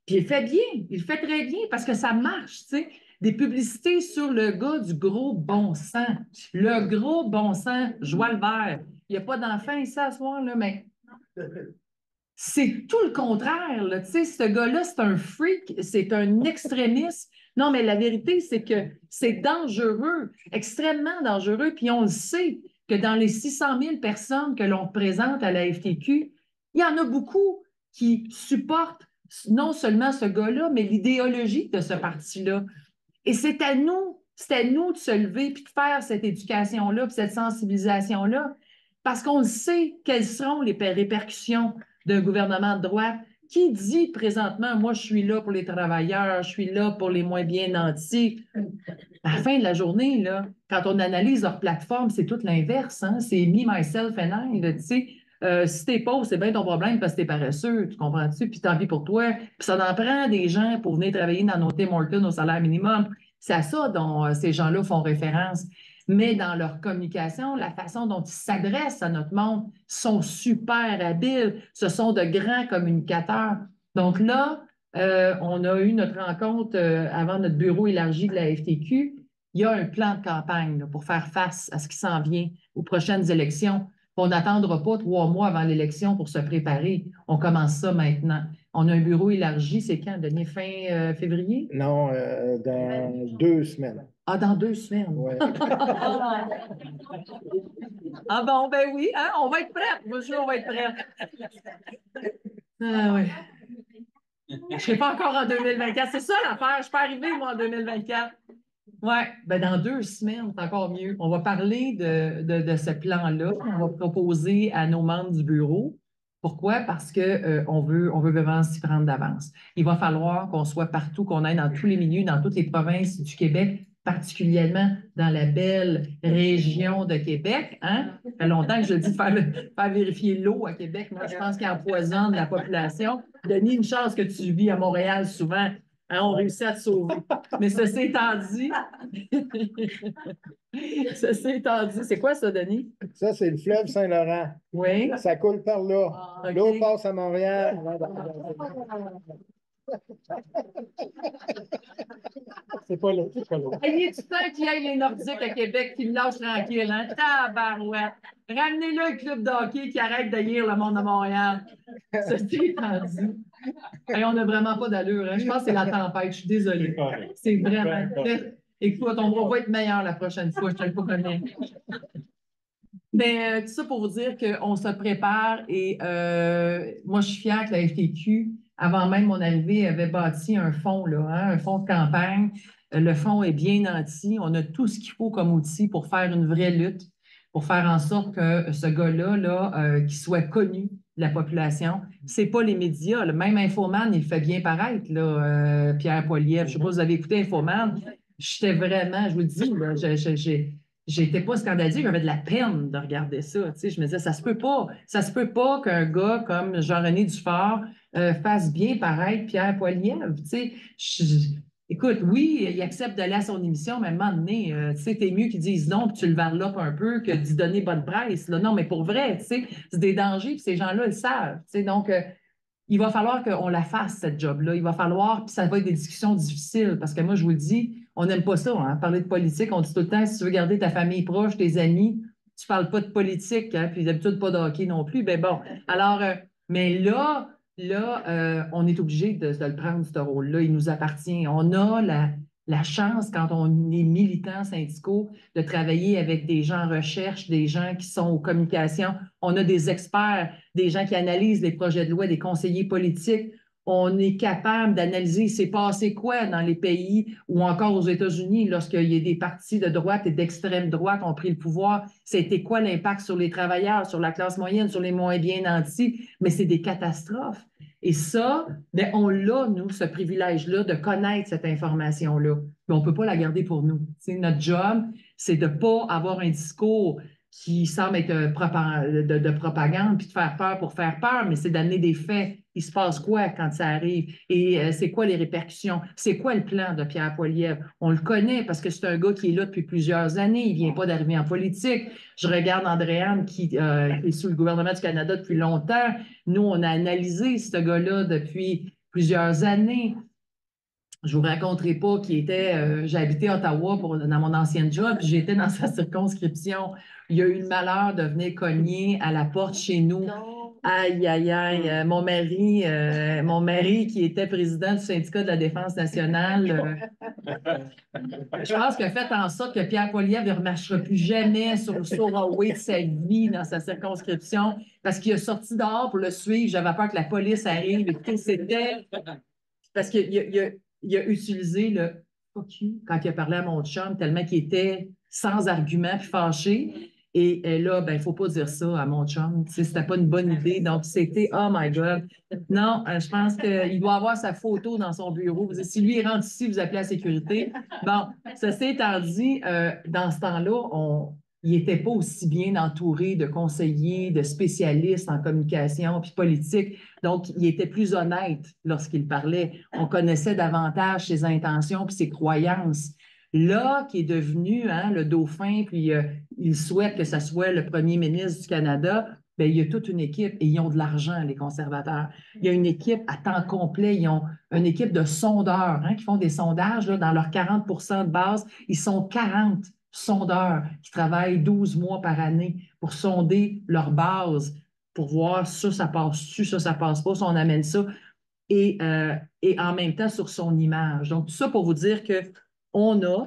Puis il fait bien, il fait très bien parce que ça marche, tu sais. Des publicités sur le gars du gros bon sens. Le gros bon sens, joie le vert. Il n'y a pas d'enfant ici à ce soir, là, mais c'est tout le contraire, là. Tu sais, ce gars-là, c'est un freak, c'est un extrémiste. Non, mais la vérité, c'est que c'est dangereux, extrêmement dangereux. Puis on le sait que dans les 600 000 personnes que l'on présente à la FTQ, il y en a beaucoup qui supportent non seulement ce gars-là, mais l'idéologie de ce parti-là. Et c'est à nous de se lever puis de faire cette éducation-là, puis cette sensibilisation-là, parce qu'on sait quelles seront les répercussions d'un gouvernement de droite qui dit présentement, moi, je suis là pour les travailleurs, je suis là pour les moins bien nantis. À la fin de la journée, là, quand on analyse leur plateforme, c'est tout l'inverse. Hein? C'est me, myself and I. Tu sais, si t'es pauvre, c'est bien ton problème parce que t'es paresseux, tu comprends-tu? Puis tant pis pour toi. Puis ça en prend des gens pour venir travailler dans nos Tim Hortons au salaire minimum. C'est à ça dont ces gens-là font référence. Mais dans leur communication, la façon dont ils s'adressent à notre monde sont super habiles. Ce sont de grands communicateurs. Donc là, on a eu notre rencontre avant notre bureau élargi de la FTQ. Il y a un plan de campagne là, pour faire face à ce qui s'en vient aux prochaines élections. On n'attendra pas 3 mois avant l'élection pour se préparer. On commence ça maintenant. On a un bureau élargi, c'est quand, Denis? Fin février? Non, dans 2 semaines. Ah, dans 2 semaines. Ouais. Ah bon, ben oui, hein, on va être prêts. Moi, on va être prêts. Ah oui. Je ne serai pas encore en 2024. C'est ça l'affaire. Je peux arriver, moi, en 2024. Oui, ben dans 2 semaines, c'est encore mieux. On va parler de ce plan-là. On va proposer à nos membres du bureau. Pourquoi? Parce qu'on veut vraiment s'y prendre d'avance. Il va falloir qu'on soit partout, qu'on aille dans tous les milieux, dans toutes les provinces du Québec, particulièrement dans la belle région de Québec. Hein? Ça fait longtemps que je dis de faire vérifier l'eau à Québec. Moi, je pense qu'il empoisonne la population. Denis, une chance que tu vis à Montréal souvent. Hein, on réussit à te sauver. Mais ceci étant dit, c'est quoi ça, Denis? Ça, c'est le fleuve Saint-Laurent. Oui. Ça coule par là. OK. L'eau passe à Montréal. C'est pas l'eau, c'est pas l'eau. Il est du temps qu'il y ait les Nordiques à Québec qui me lâchent tranquille, hein? Tabarouette! Ramenez-le un club de hockey qui arrête de lire le monde de Montréal. Ceci étant dit. Hey, on n'a vraiment pas d'allure, hein? Je pense que c'est la tempête, je suis désolée. C'est vraiment. Écoute, on va être meilleur la prochaine fois, je te le promets. Mais tout ça pour vous dire qu'on se prépare et moi, je suis fière que la FTQ, avant même mon arrivée, avait bâti un fonds, là, hein, un fonds de campagne. Le fonds est bien nanti. On a tout ce qu'il faut comme outil pour faire une vraie lutte, pour faire en sorte que ce gars-là, là, qu'il soit connu de la population. C'est pas les médias. Là. Même Infoman, il fait bien paraître, là, Pierre Poilievre. Je ne sais pas si vous avez écouté Infoman. j'étais vraiment, je vous le dis, là, j'étais pas scandalisée, j'avais de la peine de regarder ça. Tu sais, je me disais, ça se peut pas qu'un gars comme Jean-René Dufort fasse bien paraître Pierre Poilievre. Tu sais, écoute, oui, il accepte d'aller à son émission, mais à un moment donné, tu sais, t'es mieux qu'ils disent non, puis tu le varlopes un peu, que d'y donner bonne presse. Là. Non, mais pour vrai, tu sais, c'est des dangers, puis ces gens-là le savent. Tu sais, donc, il va falloir qu'on la fasse, cette job-là. Il va falloir, puis ça va être des discussions difficiles, parce que moi, je vous le dis, on n'aime pas ça, hein, parler de politique. On dit tout le temps, si tu veux garder ta famille proche, tes amis, tu parles pas de politique, hein, puis d'habitude, pas de hockey non plus. Ben bon, alors, mais on est obligé de le prendre, ce rôle-là. Il nous appartient. On a la chance, quand on est militant syndicaux, de travailler avec des gens en recherche, des gens qui sont aux communications. On a des experts, des gens qui analysent les projets de loi, des conseillers politiques. On est capable d'analyser c'est passé quoi dans les pays ou encore aux États-Unis lorsqu'il y a des partis de droite et d'extrême droite qui ont pris le pouvoir. C'était quoi l'impact sur les travailleurs, sur la classe moyenne, sur les moins bien nantis? Mais c'est des catastrophes. Et ça, bien, on l'a, nous, ce privilège-là de connaître cette information-là. Mais on ne peut pas la garder pour nous. T'sais, notre job, c'est de ne pas avoir un discours qui semble être de propagande puis de faire peur pour faire peur, mais c'est d'amener des faits. Il se passe quoi quand ça arrive? Et c'est quoi les répercussions? C'est quoi le plan de Pierre Poilievre? On le connaît parce que c'est un gars qui est là depuis plusieurs années. Il ne vient pas d'arriver en politique. Je regarde Andréane qui est sous le gouvernement du Canada depuis longtemps. Nous, on a analysé ce gars-là depuis plusieurs années. Je vous raconterai pas qui était, j'ai habité à Ottawa dans mon ancienne job, puis j'étais dans sa circonscription. Il a eu le malheur de venir cogner à la porte chez nous. Non. Aïe, aïe, aïe. Mon mari qui était président du syndicat de la Défense nationale, je pense qu'il a fait en sorte que Pierre Poilievre ne remarchera plus jamais sur le Sauraway de sa vie dans sa circonscription parce qu'il a sorti dehors pour le suivre. J'avais peur que la police arrive. Écoutez, c'était parce qu'il a utilisé le fuck you quand il a parlé à mon chum, tellement qu'il était sans argument puis fâché. Et là, ben, il ne faut pas dire ça à mon chum. Tu sais, c'était pas une bonne idée. Donc, c'était, oh my God. Non, je pense qu'il doit avoir sa photo dans son bureau. Vous dites, si lui il rentre ici, vous appelez la sécurité. Bon, ceci étant dit, dans ce temps-là, il n'était pas aussi bien entouré de conseillers, de spécialistes en communication puis politique. Donc, il était plus honnête lorsqu'il parlait. On connaissait davantage ses intentions puis ses croyances. Là, qui est devenu le dauphin, puis il souhaite que ce soit le premier ministre du Canada, bien, il y a toute une équipe et ils ont de l'argent, les conservateurs. Il y a une équipe à temps complet. Ils ont une équipe de sondeurs qui font des sondages là, dans leurs 40 de base. Ils sont 40 sondeurs qui travaillent 12 mois par année pour sonder leur base, pour voir ça passe-tu, ça passe pas, si on amène ça. Et en même temps sur son image. Donc, tout ça pour vous dire qu'on a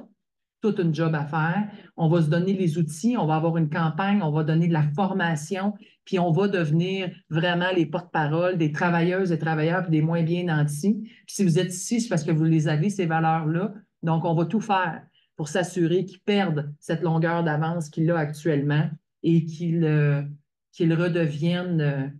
toute une job à faire. On va se donner les outils, on va avoir une campagne, on va donner de la formation, puis on va devenir vraiment les porte-parole des travailleuses et travailleurs puis des moins bien nantis. Puis si vous êtes ici, c'est parce que vous les avez, ces valeurs-là. Donc, on va tout faire pour s'assurer qu'ils perdent cette longueur d'avance qu'il a actuellement et qu'ils redeviennent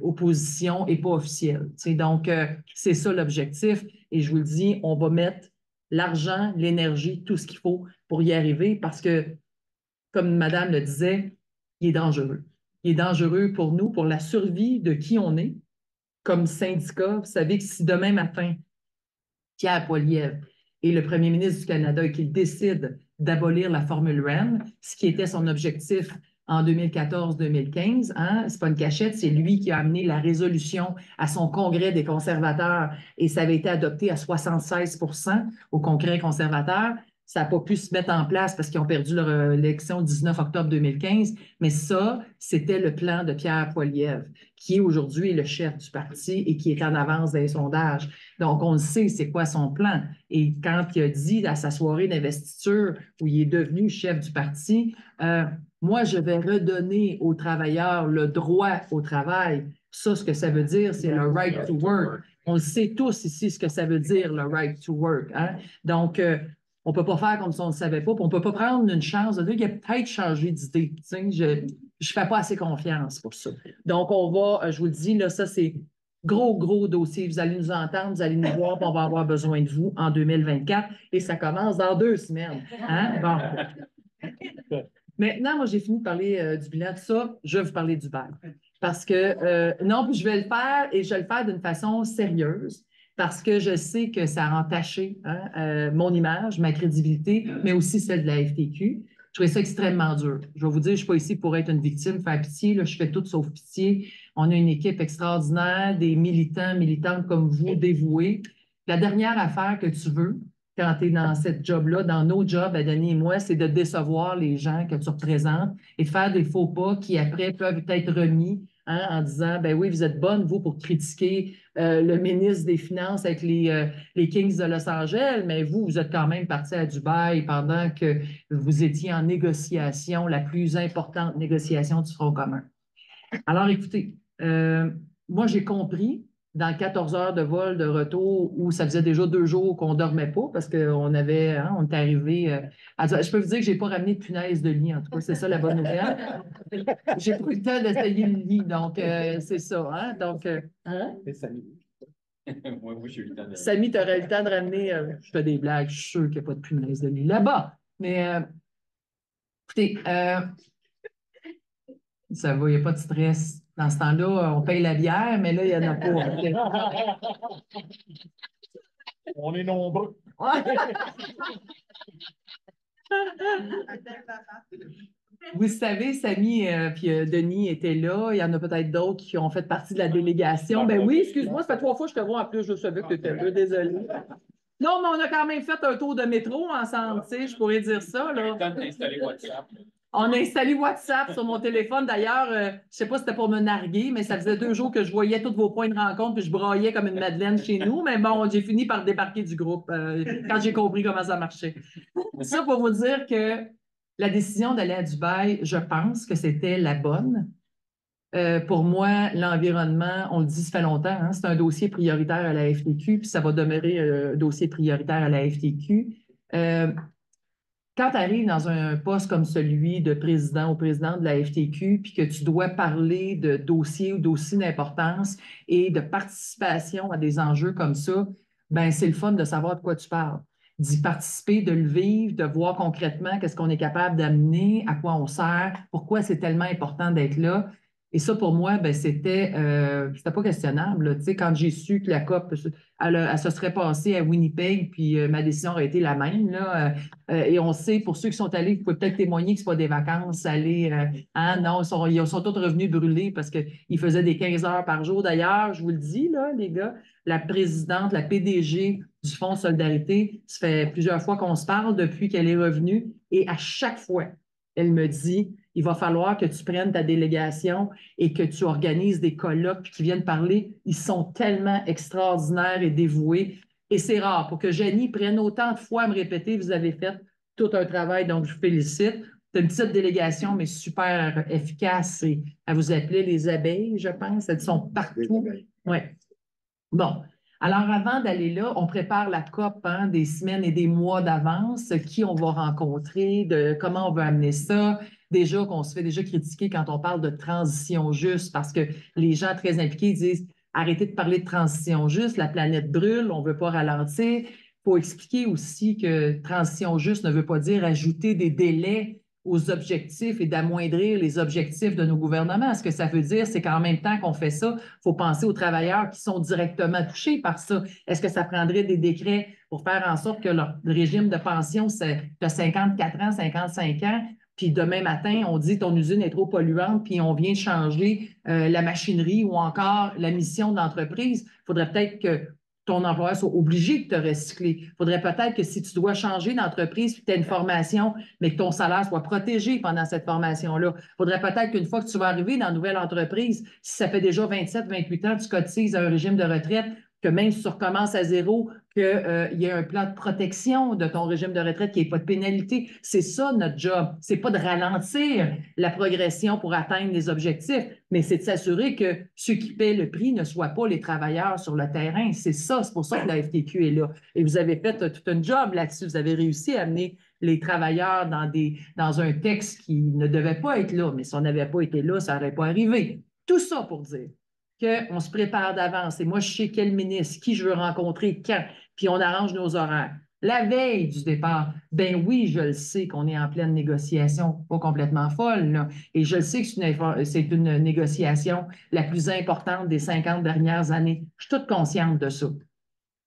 opposition et pas officielle. Donc, c'est ça l'objectif. Et je vous le dis, on va mettre l'argent, l'énergie, tout ce qu'il faut pour y arriver parce que, comme Madame le disait, il est dangereux. Il est dangereux pour nous, pour la survie de qui on est comme syndicat. Vous savez que si demain matin, Pierre Poilievre est le premier ministre du Canada et qu'il décide d'abolir la formule REM, ce qui était son objectif en 2014-2015, c'est pas une cachette, c'est lui qui a amené la résolution à son congrès des conservateurs et ça avait été adopté à 76 au congrès conservateur. Ça n'a pas pu se mettre en place parce qu'ils ont perdu leur élection le 19 octobre 2015, mais ça, c'était le plan de Pierre Poilievre, qui est aujourd'hui le chef du parti et qui est en avance dans les sondages. Donc, on le sait, c'est quoi son plan. Et quand il a dit à sa soirée d'investiture où il est devenu chef du parti, moi, je vais redonner aux travailleurs le droit au travail. Ça, ce que ça veut dire, c'est le right to work. On le sait tous ici, ce que ça veut dire, le right to work. Donc, on ne peut pas faire comme si on ne le savait pas. Puis on ne peut pas prendre une chance de dire qu'il a peut-être changé d'idée. Je ne fais pas assez confiance pour ça. Donc, on va, je vous le dis, là, ça, c'est Gros dossier. Vous allez nous entendre, vous allez nous voir, puis on va avoir besoin de vous en 2024. Et ça commence dans 2 semaines. Hein? Bon. Maintenant, moi, j'ai fini de parler du bilan de ça. Je vais vous parler du bail. Parce que, non, puis je vais le faire et je vais le faire d'une façon sérieuse parce que je sais que ça a entaché mon image, ma crédibilité, mais aussi celle de la FTQ. Je trouvais ça extrêmement dur. Je vais vous dire, je ne suis pas ici pour être une victime, faire pitié. Là, je fais tout sauf pitié. On a une équipe extraordinaire, des militants, militantes comme vous, dévoués. La dernière affaire que tu veux, quand tu es dans cette job-là, dans nos jobs, à Denis et moi, c'est de décevoir les gens que tu représentes et de faire des faux pas qui, après, peuvent être remis en disant, ben oui, vous êtes bonne, vous, pour critiquer le ministre des Finances avec les Kings de Los Angeles, mais vous êtes quand même parti à Dubaï pendant que vous étiez en négociation, la plus importante négociation du Front commun. Alors, écoutez, moi, j'ai compris dans 14 heures de vol de retour où ça faisait déjà 2 jours qu'on ne dormait pas parce qu'on avait, on était arrivé je peux vous dire que je n'ai pas ramené de punaise de lit, en tout cas, c'est ça la bonne nouvelle. J'ai pas eu le temps d'essayer le lit, donc c'est ça. Hein? Donc, hein? Moi, j'ai eu le temps de... Samy, tu aurais eu le temps de ramener, je fais des blagues, je suis sûr qu'il n'y a pas de punaise de lit là-bas. Mais écoutez, ça va, il n'y a pas de stress. Dans ce temps-là, on paye la bière, mais là, il n'y en a pas. On est nombreux. Vous savez, Samy et Denis étaient là. Il y en a peut-être d'autres qui ont fait partie de la délégation. Ben oui, excuse-moi, ça fait 3 fois que je te vois en plus. Je savais que tu étais là. Désolée. Non, mais on a quand même fait un tour de métro ensemble, tu sais, je pourrais dire ça, là. On a installé WhatsApp sur mon téléphone. D'ailleurs, je ne sais pas si c'était pour me narguer, mais ça faisait 2 jours que je voyais tous vos points de rencontre puis je braillais comme une madeleine chez nous. Mais bon, j'ai fini par débarquer du groupe quand j'ai compris comment ça marchait. Ça pour vous dire que la décision d'aller à Dubaï, je pense que c'était la bonne. Pour moi, l'environnement, on le dit, ça fait longtemps, hein, c'est un dossier prioritaire à la FTQ, puis ça va demeurer un dossier prioritaire à la FTQ. Quand tu arrives dans un poste comme celui de président ou présidente de la FTQ, puis que tu dois parler de dossiers ou dossiers d'importance et de participation à des enjeux comme ça, ben c'est le fun de savoir de quoi tu parles, d'y participer, de le vivre, de voir concrètement qu'est-ce qu'on est capable d'amener, à quoi on sert, pourquoi c'est tellement important d'être là. Et ça, pour moi, ben, c'était pas questionnable. Là. Tu sais, quand j'ai su que la COP, elle se serait passée à Winnipeg, puis ma décision aurait été la même. Là, et on sait, pour ceux qui sont allés, vous pouvez peut-être témoigner que ce pas des vacances, aller. Non, ils sont tous revenus brûlés parce qu'ils faisaient des 15 heures par jour. D'ailleurs, je vous le dis, là, les gars, la présidente, la PDG du Fonds Solidarité, ça fait plusieurs fois qu'on se parle depuis qu'elle est revenue. Et à chaque fois, elle me dit, il va falloir que tu prennes ta délégation et que tu organises des colloques puis qu'ils viennent parler. Ils sont tellement extraordinaires et dévoués. Et c'est rare. Pour que Jenny prenne autant de fois à me répéter, vous avez fait tout un travail, donc je vous félicite. C'est une petite délégation, mais super efficace. Et elle vous appelait les abeilles, je pense. Elles sont partout. Oui. Bon. Alors, avant d'aller là, on prépare la COP des semaines et des mois d'avance, qui on va rencontrer, de comment on va amener ça. Déjà qu'on se fait déjà critiquer quand on parle de transition juste, parce que les gens très impliqués disent arrêtez de parler de transition juste, la planète brûle, on ne veut pas ralentir. Il faut expliquer aussi que transition juste ne veut pas dire ajouter des délais aux objectifs et d'amoindrir les objectifs de nos gouvernements. Ce que ça veut dire, c'est qu'en même temps qu'on fait ça, il faut penser aux travailleurs qui sont directement touchés par ça. Est-ce que ça prendrait des décrets pour faire en sorte que leur régime de pension, c'est de 54 ans, 55 ans, puis demain matin, on dit ton usine est trop polluante, puis on vient changer la machinerie ou encore la mission de l'entreprise. Il faudrait peut-être que ton employeur soit obligé de te recycler. Il faudrait peut-être que si tu dois changer d'entreprise, puis que tu as une formation, mais que ton salaire soit protégé pendant cette formation-là. Il faudrait peut-être qu'une fois que tu vas arriver dans une nouvelle entreprise, si ça fait déjà 27, 28 ans, tu cotises à un régime de retraite, que même si tu recommences à zéro, qu'il y ait un plan de protection de ton régime de retraite, qu'il n'y ait pas de pénalité. C'est ça notre job. C'est pas de ralentir la progression pour atteindre les objectifs, mais c'est de s'assurer que ceux qui paient le prix ne soient pas les travailleurs sur le terrain. C'est ça, c'est pour ça que la FTQ est là. Et vous avez fait tout un job là-dessus. Vous avez réussi à amener les travailleurs dans un texte qui ne devait pas être là, mais si on n'avait pas été là, ça n'aurait pas arrivé. Tout ça pour dire qu'on se prépare d'avance. Et moi, je sais quel ministre, qui je veux rencontrer, quand, puis on arrange nos horaires. La veille du départ, ben oui, je le sais qu'on est en pleine négociation, pas complètement folle, là. Et je le sais que c'est une négociation la plus importante des 50 dernières années. Je suis toute consciente de ça.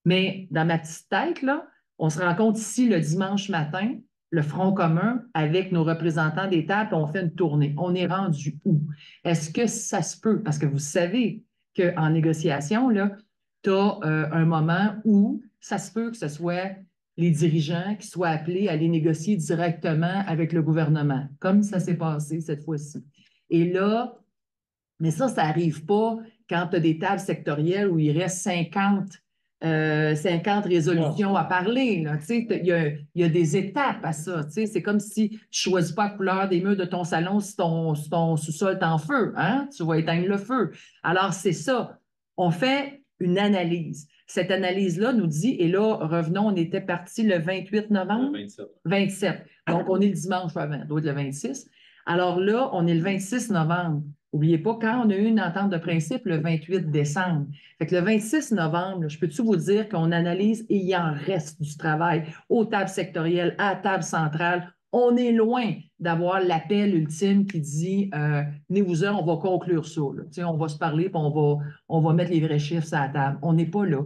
Mais dans ma petite tête, là, on se rencontre ici le dimanche matin, le Front commun, avec nos représentants des tables, puis on fait une tournée. On est rendu où? Est-ce que ça se peut? Parce que vous savez qu'en négociation, là, tu as un moment où ça se peut que ce soit les dirigeants qui soient appelés à aller négocier directement avec le gouvernement, comme ça s'est passé cette fois-ci. Et là, mais ça n'arrive pas quand tu as des tables sectorielles où il reste 50 résolutions à parler. Là. Tu sais, il y a des étapes à ça. Tu sais, c'est comme si tu ne choisis pas la couleur des murs de ton salon si ton sous-sol est en feu. Hein? Tu vas éteindre le feu. Alors, c'est ça. On fait une analyse. Cette analyse-là nous dit, et là, revenons, on était parti le 28 novembre? Le 27. 27. Donc, on est le dimanche avant, doit être le 26. Alors là, on est le 26 novembre. N'oubliez pas, quand on a eu une entente de principe le 28 décembre. Fait que le 26 novembre, je peux-tu vous dire qu'on analyse et il y en reste du travail aux tables sectorielles, à la table centrale. On est loin d'avoir l'appel ultime qui dit venez-vous-en, on va conclure ça. Là. On va se parler puis on va mettre les vrais chiffres sur la table. On n'est pas là.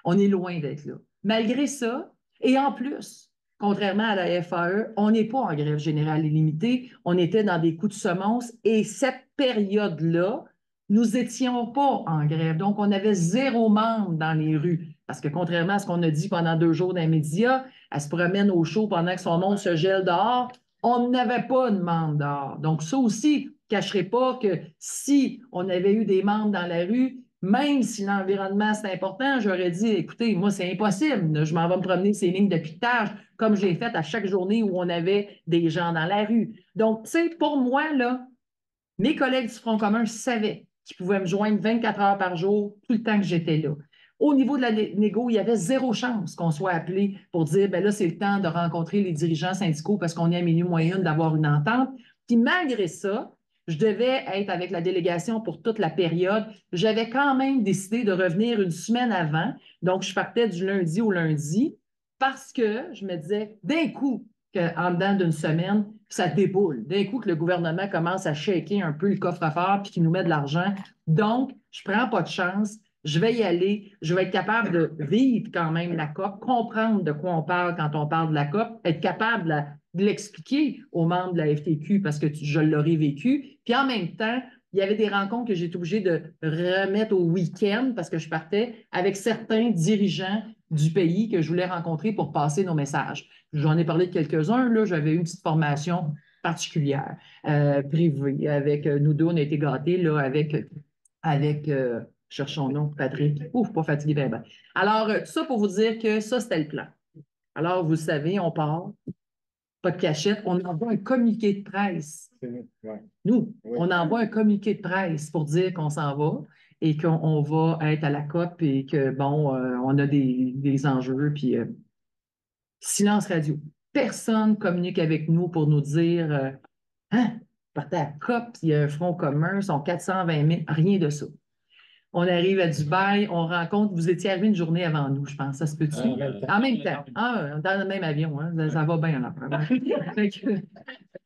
On est loin d'être là. Malgré ça, et en plus, contrairement à la FAE, on n'est pas en grève générale illimitée. On était dans des coups de semonce et cette période-là, nous n'étions pas en grève. Donc, on avait 0 membre dans les rues. Parce que contrairement à ce qu'on a dit pendant 2 jours dans les médias, elle se promène au chaud pendant que son monde se gèle dehors. On n'avait pas de membres dehors. Donc, ça aussi, je ne cacherai pas que si on avait eu des membres dans la rue, même si l'environnement, c'est important, j'aurais dit, écoutez, moi, c'est impossible. Je m'en vais me promener ces lignes de piquetage comme j'ai fait à chaque journée où on avait des gens dans la rue. Donc, tu sais, pour moi, là, mes collègues du Front commun savaient qu'ils pouvaient me joindre 24 heures par jour tout le temps que j'étais là. Au niveau de la négo, il y avait 0 chance qu'on soit appelé pour dire, ben là, c'est le temps de rencontrer les dirigeants syndicaux parce qu'on est à minuit moins une d'avoir une entente. Puis malgré ça, je devais être avec la délégation pour toute la période. J'avais quand même décidé de revenir une semaine avant. Donc, je partais du lundi au lundi parce que je me disais, d'un coup, qu'en dedans d'une semaine, ça déboule. D'un coup, que le gouvernement commence à shaker un peu le coffre-fort puis qu'il nous met de l'argent. Donc, je ne prends pas de chance. Je vais y aller. Je vais être capable de vivre quand même la COP, comprendre de quoi on parle quand on parle de la COP, être capable de l'expliquer aux membres de la FTQ parce que je l'aurais vécu. Puis en même temps, il y avait des rencontres que j'ai été obligée de remettre au week-end parce que je partais avec certains dirigeants du pays que je voulais rencontrer pour passer nos messages. J'en ai parlé de quelques-uns. Là, j'avais une petite formation particulière, privée. Avec nous deux, on a été gâtés là, avec cherchons nom, Patrick. Ouf, pas fatigué, ben, ben. Alors, tout ça pour vous dire que ça, c'était le plan. Alors, vous le savez, on part, pas de cachette, on envoie un communiqué de presse. Ouais. Nous, Oui. on envoie un communiqué de presse pour dire qu'on s'en va et qu'on va être à la COP et que, bon, on a des enjeux, puis silence radio. Personne communique avec nous pour nous dire hein, partez à la COP, il y a un front commun, ils sont 420 000, rien de ça. On arrive à Dubaï, on rencontre, vous étiez arrivé une journée avant nous, je pense, ça se peut-tu? En même temps. Dans le même avion, hein, ça va bien là.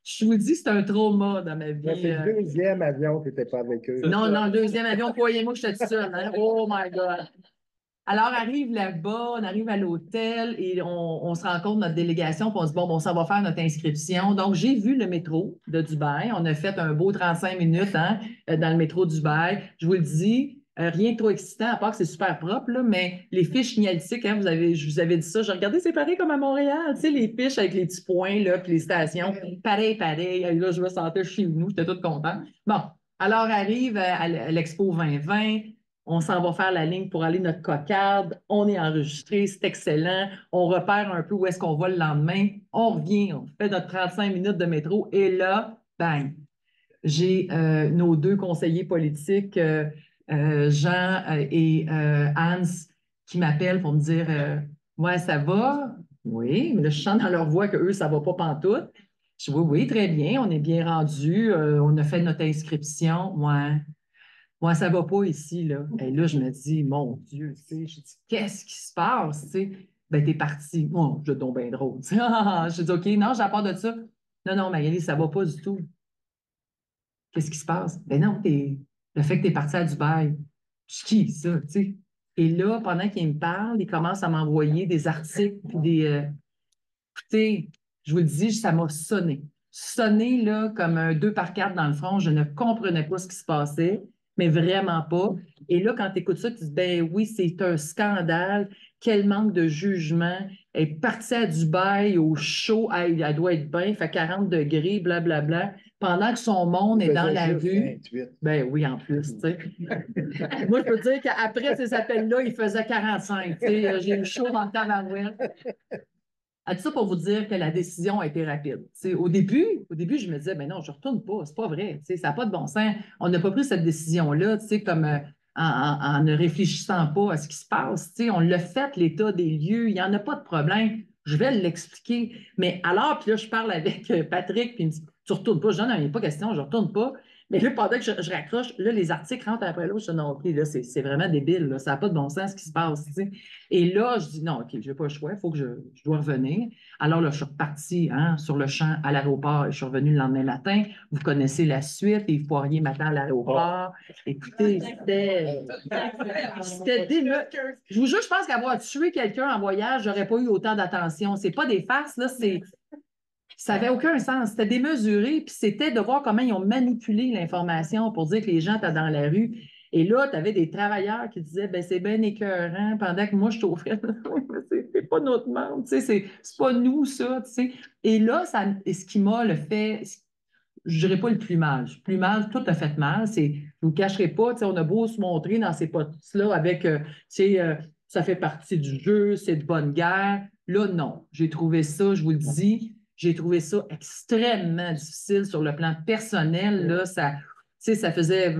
Je vous dis, c'est un trauma dans ma vie. C'est le deuxième avion qui n'était pas avec eux. Non, le deuxième avion, croyez-moi que j'étais seule. Hein? Oh my God! Alors, arrive là-bas, on arrive à l'hôtel et on se rencontre notre délégation, puis on se dit, bon, ça va faire notre inscription. Donc, j'ai vu le métro de Dubaï. On a fait un beau 35 minutes hein, dans le métro de Dubaï. Je vous le dis, rien de trop excitant, à part que c'est super propre, là, mais les fiches signalétiques, hein, je vous avais dit ça, j'ai regardé, c'est pareil comme à Montréal, tu sais, les fiches avec les petits points, là, puis les stations, pareil. Et là, je me sentais chez nous, j'étais toute contente. Bon, alors arrive à l'Expo 2020, on s'en va faire la ligne pour aller notre cocarde, on est enregistré, c'est excellent, on repère un peu où est-ce qu'on va le lendemain, on revient, on fait notre 35 minutes de métro, et là, bang, j'ai nos 2 conseillers politiques, Jean et Hans, qui m'appellent pour me dire ouais, ça va? Oui, mais là, je sens dans leur voix qu'eux, ça va pas pantoute. Je dis oui, très bien, on est bien rendu, on a fait notre inscription. Ouais. Moi, ça va pas ici, là. Et là, je me dis, mon Dieu, tu sais, je dis, qu'est-ce qui se passe, tu sais? Ben, t'es parti. Oh, je donne bien drôle. Tu sais. Je dis, OK, non, j'ai peur de ça. Non, non, Magali, ça va pas du tout. Qu'est-ce qui se passe? Ben non, le fait que tu es parti à Dubaï. Je qui, ça, tu sais? Et là, pendant qu'il me parle, il commence à m'envoyer des articles, puis écoutez, je vous le dis, ça m'a sonné. Sonné, là, comme un 2 par 4 dans le front. Je ne comprenais pas ce qui se passait, mais vraiment pas. Et là, quand tu écoutes ça, tu te dis, ben oui, c'est un scandale. Quel manque de jugement. Elle est partie à Dubaï au chaud. Elle doit être bien, il fait 40 degrés, blablabla. Pendant que son monde est dans la rue. 28. Ben oui, en plus, tu sais. Moi, je peux dire qu'après ces appels-là, il faisait 45. Tu sais, j'ai eu chaud dans le tabarouette. Tout ça pour vous dire que la décision a été rapide. Au début, je me disais, ben non, je ne retourne pas, c'est pas vrai, ça n'a pas de bon sens. On n'a pas pris cette décision-là, comme en ne réfléchissant pas à ce qui se passe. On l'a fait, l'état des lieux, il n'y en a pas de problème. Je vais l'expliquer. Mais alors, puis là, je parle avec Patrick, puis il me dit, tu ne retournes pas. Je dis, non, il n'y a pas question, je ne retourne pas. Mais là, pendant que je raccroche, là, les articles rentrent après l'autre. Je dis, non, OK, là, c'est vraiment débile, là, ça n'a pas de bon sens ce qui se passe. Et là, je dis, non, OK, je n'ai pas le choix, il faut que je dois revenir. Alors là, je suis repartie sur le champ à l'aéroport et je suis revenue le lendemain matin. Vous connaissez la suite, Yves Poirier m'attend à l'aéroport. Écoutez, c'était je vous jure, je pense qu'avoir tué quelqu'un en voyage, j'aurais pas eu autant d'attention. C'est pas des farces, là, ça n'avait aucun sens. C'était démesuré, puis c'était de voir comment ils ont manipulé l'information pour dire que les gens étaient dans la rue. Et là, tu avais des travailleurs qui disaient, ben c'est bien écœurant, pendant que moi, je t'offrais. C'est pas notre monde, tu sais, c'est pas nous, ça, tu sais. Et là, ce qui m'a le fait, je dirais pas le plus mal. Le plus mal, tout a fait mal. Je ne vous cacherai pas, tu sais, on a beau se montrer dans ces potes-là avec, tu sais, ça fait partie du jeu, c'est de bonne guerre. Là, non. J'ai trouvé ça, je vous le dis, j'ai trouvé ça extrêmement difficile sur le plan personnel. Là, ça, tu sais, ça faisait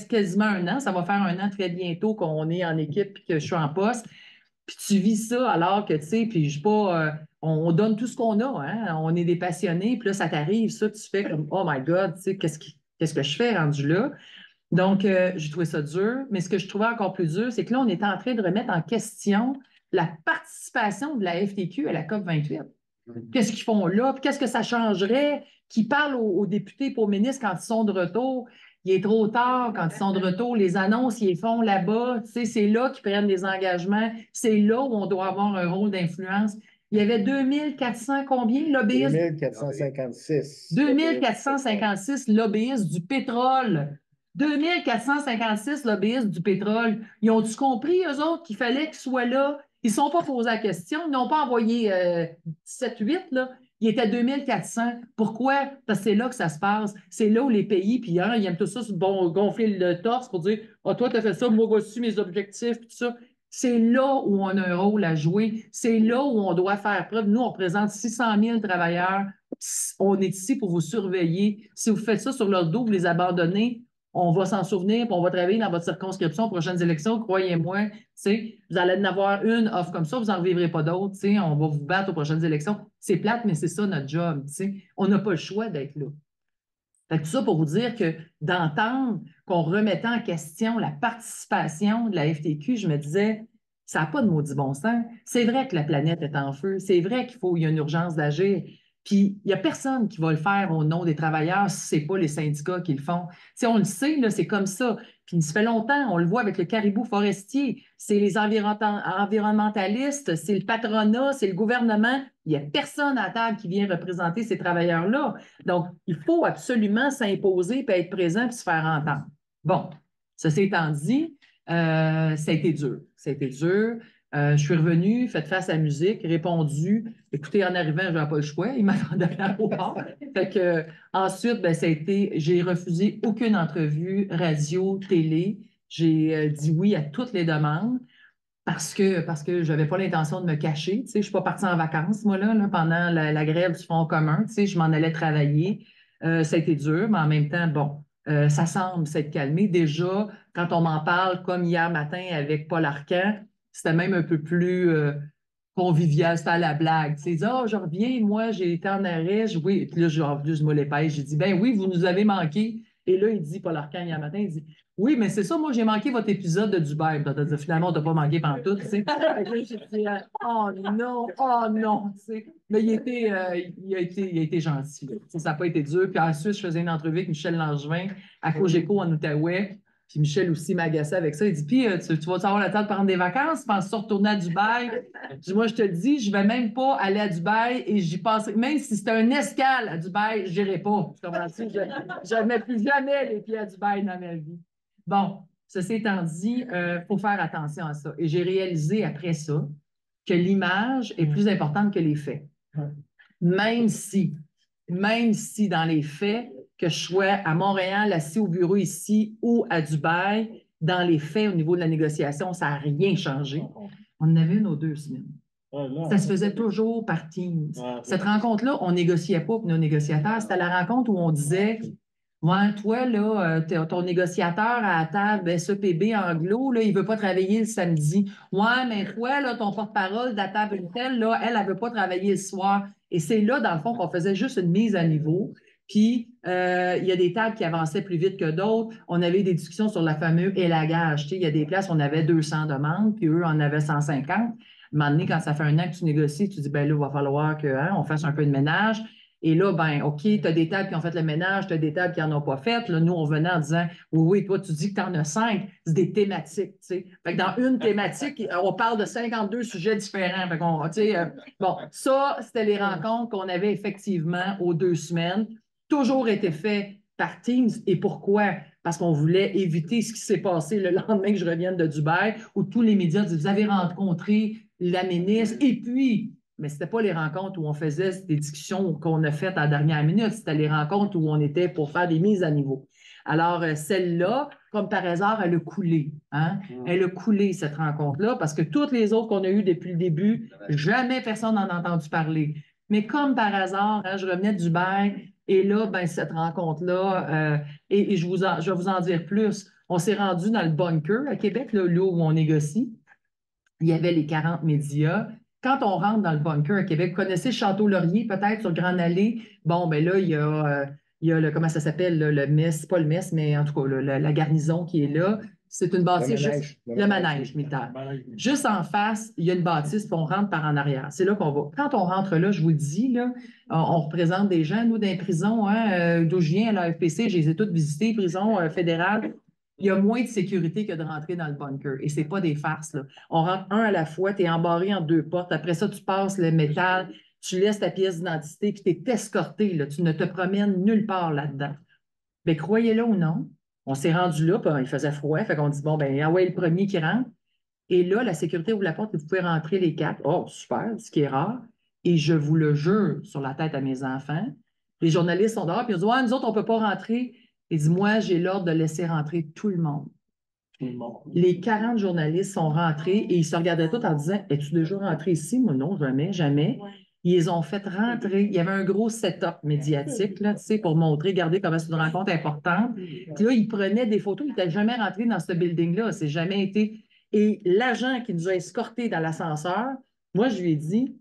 quasiment un an. Ça va faire un an très bientôt qu'on est en équipe et que je suis en poste. Puis tu vis ça alors que, tu sais, puis je sais pas, on donne tout ce qu'on a, hein? On est des passionnés, puis là, ça t'arrive, ça, tu fais comme, oh my God, tu sais, qu'est-ce que je fais rendu là? Donc, j'ai trouvé ça dur, mais ce que je trouvais encore plus dur, c'est que là, on est en train de remettre en question la participation de la FTQ à la COP28. Qu'est-ce qu'ils font là? Puis qu'est-ce que ça changerait? Qu'ils parlent aux députés et aux ministres quand ils sont de retour. Il est trop tard quand ils sont de retour. Les annonces, ils les font là-bas. Tu sais, c'est là qu'ils prennent des engagements. C'est là où on doit avoir un rôle d'influence. Il y avait 2400 combien lobbyistes? 2456. 2456 lobbyistes du pétrole. 2456 lobbyistes du pétrole. Ils ont-tu compris, eux autres, qu'il fallait qu'ils soient là? Ils ne sont pas posés la question. Ils n'ont pas envoyé 7-8, là. Il était 2400. Pourquoi? Parce que c'est là que ça se passe. C'est là où les pays, puis hein, ils aiment tout ça, gonfler le torse pour dire ah, toi, tu as fait ça, moi, voici mes objectifs, tout ça. C'est là où on a un rôle à jouer. C'est là où on doit faire preuve. Nous, on représente 600 000 travailleurs. On est ici pour vous surveiller. Si vous faites ça sur leur dos, vous les abandonnez, on va s'en souvenir, puis on va travailler dans votre circonscription aux prochaines élections, croyez-moi. Vous allez en avoir une offre comme ça, vous n'en revivrez pas d'autres. On va vous battre aux prochaines élections. C'est plate, mais c'est ça notre job. On n'a pas le choix d'être là. Fait que tout ça pour vous dire que d'entendre qu'on remettait en question la participation de la FTQ, je me disais, ça n'a pas de maudit bon sens. C'est vrai que la planète est en feu. C'est vrai qu'il y a une urgence d'agir. Puis, il n'y a personne qui va le faire au nom des travailleurs si ce n'est pas les syndicats qui le font. On le sait, là, c'est comme ça. Puis, ça fait longtemps, on le voit avec le caribou forestier. C'est les environnementalistes, c'est le patronat, c'est le gouvernement. Il n'y a personne à table qui vient représenter ces travailleurs-là. Donc, il faut absolument s'imposer, puis être présent, puis se faire entendre. Bon, ceci étant dit, ça a été dur. Ça a été dur. Je suis revenue, fait face à la musique, répondu. Écoutez, en arrivant, je n'avais pas le choix. Il m'attendait à l'aéroport. Fait que, ensuite, ça a été, j'ai refusé aucune entrevue, radio, télé. J'ai dit oui à toutes les demandes parce que je n'avais pas l'intention de me cacher. Je ne suis pas partie en vacances, moi, là pendant la grève du Front commun. Je m'en allais travailler. Ça a été dur, mais en même temps, bon, ça semble s'être calmé. Déjà, quand on m'en parle, comme hier matin avec Paul Arcand, c'était même un peu plus convivial, c'était à la blague. Tu sais, je reviens, moi, j'ai été en arrêt, oui, puis là, je me l'épêche, j'ai dit, ben oui, vous nous avez manqué. Et là, il dit, Paul Arcand, hier matin, il dit, oui, mais c'est ça, moi, j'ai manqué votre épisode de Dubaï. Finalement, on t'a pas manqué pantoute, tu sais. J'ai dit, oh non, tu sais. Mais il a été gentil. Ça n'a pas été dur. Puis ensuite, je faisais une entrevue avec Michel Langevin à Cogeco en Outaouais. Puis Michel aussi m'agaçait avec ça. Il dit, puis tu vas avoir le temps de prendre des vacances? Penses-tu retourner à Dubaï? Je dis, moi, je te le dis, je ne vais même pas aller à Dubaï et j'y passerai. Même si c'était un escale à Dubaï, je n'irai pas. Tu comprends-tu? Je ne mets plus jamais les pieds à Dubaï dans ma vie. Bon, ceci étant dit, faut faire attention à ça. Et j'ai réalisé après ça que l'image est plus importante que les faits. Même si dans les faits, que je sois à Montréal, assis au bureau ici ou à Dubaï, dans les faits, au niveau de la négociation, ça n'a rien changé. On en avait une aux 2 semaines. Ça se faisait toujours par Teams. Cette rencontre-là, on ne négociait pas pour nos négociateurs. C'était la rencontre où on disait, ouais, toi, là, ton négociateur à la table SEPB Anglo, là, il ne veut pas travailler le samedi. Ouais, mais toi, là, ton porte-parole de la table telle, là, elle ne veut pas travailler le soir. Et c'est là, dans le fond, qu'on faisait juste une mise à niveau. Puis, il y a des tables qui avançaient plus vite que d'autres. On avait des discussions sur la fameuse élagage. Tu sais, il y a des places où on avait 200 demandes, puis eux en avaient 150. À un moment donné, quand ça fait un an que tu négocies, tu dis, ben là, il va falloir qu'on fasse un peu de ménage. Et là, ben, OK, tu as des tables qui ont fait le ménage, tu as des tables qui n'en ont pas fait. Là, nous, on venait en disant, oui, toi, tu dis que tu en as 5. C'est des thématiques, tu sais. Fait que dans une thématique, on parle de 52 sujets différents. Fait qu'on, tu sais, bon, ça, c'était les rencontres qu'on avait effectivement aux 2 semaines. Toujours été fait par Teams. Et pourquoi? Parce qu'on voulait éviter ce qui s'est passé le lendemain que je revienne de Dubaï, où tous les médias disaient, vous avez rencontré la ministre, et puis... Mais ce n'était pas les rencontres où on faisait des discussions qu'on a faites à la dernière minute. C'était les rencontres où on était pour faire des mises à niveau. Alors, celle-là, comme par hasard, elle a coulé. Hein? Elle a coulé, cette rencontre-là, parce que toutes les autres qu'on a eues depuis le début, jamais personne n'en a entendu parler. Mais comme par hasard, hein, je revenais de Dubaï, et là, ben, cette rencontre-là, et je vais vous en dire plus. On s'est rendu dans le bunker à Québec, là où on négocie. Il y avait les 40 médias. Quand on rentre dans le bunker à Québec, vous connaissez Château-Laurier, peut-être, sur Grande Allée? Bon, ben là, il y a le, comment ça s'appelle, là, le mess, pas le mess, mais en tout cas, la garnison qui est là. C'est une bâtisse, le manège militaire. Juste en face, il y a une bâtisse, puis on rentre par en arrière. C'est là qu'on va. Quand on rentre là, je vous le dis, là, on représente des gens, nous, dans les prisons, hein, d'où je viens, à l'AFPC, je les ai toutes visitées, prisons fédérales. Il y a moins de sécurité que de rentrer dans le bunker. Et ce n'est pas des farces, là. On rentre un à la fois, tu es embarré en 2 portes. Après ça, tu passes le métal, tu laisses ta pièce d'identité, puis tu es escorté, là. Tu ne te promènes nulle part là-dedans. Bien, croyez-le ou non, on s'est rendu là, puis il faisait froid, fait qu'on dit, bon, ben, ah ouais, le premier qui rentre. Et là, la sécurité ouvre la porte et vous pouvez rentrer les 4. Oh, super, ce qui est rare. Et je vous le jure sur la tête à mes enfants, les journalistes sont dehors, puis ils disent, ouais, nous autres, on ne peut pas rentrer. Il dit, moi, j'ai l'ordre de laisser rentrer tout le monde. Les 40 journalistes sont rentrés et ils se regardaient tous en disant, es-tu déjà rentré ici? Moi, non, jamais, jamais. Ouais. Ils les ont fait rentrer. Il y avait un gros setup médiatique, là, tu sais, pour montrer, regardez comment c'est une rencontre importante. Puis là, ils prenaient des photos. Ils n'étaient jamais rentrés dans ce building-là. C'est jamais été. Et l'agent qui nous a escortés dans l'ascenseur, moi, je lui ai dit,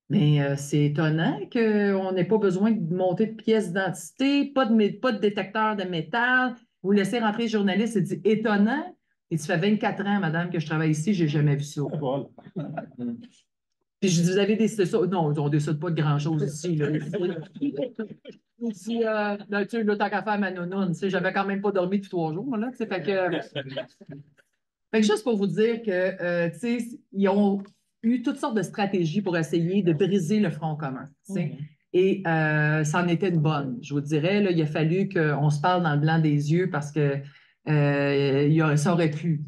mais c'est étonnant qu'on n'ait pas besoin de monter de pièces d'identité, pas de détecteur de métal. Vous laissez rentrer les journalistes. Il dit, étonnant. Et ça fait 24 ans, madame, que je travaille ici, je n'ai jamais vu ça. Puis je dis, vous avez décidé ça? Non, on ne décide pas de grand-chose ici. Là. Il dit, là, tu sais, tant qu'à faire ma nounoune, tu sais, j'avais quand même pas dormi depuis 3 jours, là, tu sais, fait que juste pour vous dire que, tu sais, ils ont eu toutes sortes de stratégies pour essayer de briser le front commun, tu sais. Et ça en était une bonne, je vous dirais. Là, il a fallu qu'on se parle dans le blanc des yeux parce que ça aurait pu,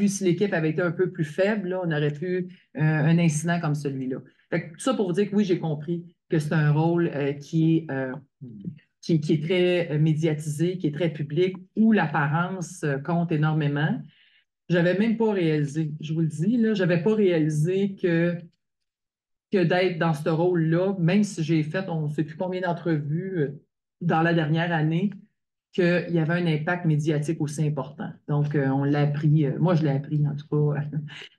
si l'équipe avait été un peu plus faible, là, on aurait pu un incident comme celui-là. Fait que, tout ça pour vous dire que oui, j'ai compris que c'est un rôle qui est très médiatisé, qui est très public, où l'apparence compte énormément. Je n'avais même pas réalisé, je vous le dis, là, je n'avais pas réalisé que d'être dans ce rôle-là, même si j'ai fait on ne sait plus combien d'entrevues dans la dernière année, qu'il y avait un impact médiatique aussi important. Donc, on l'a appris, moi je l'ai appris en tout cas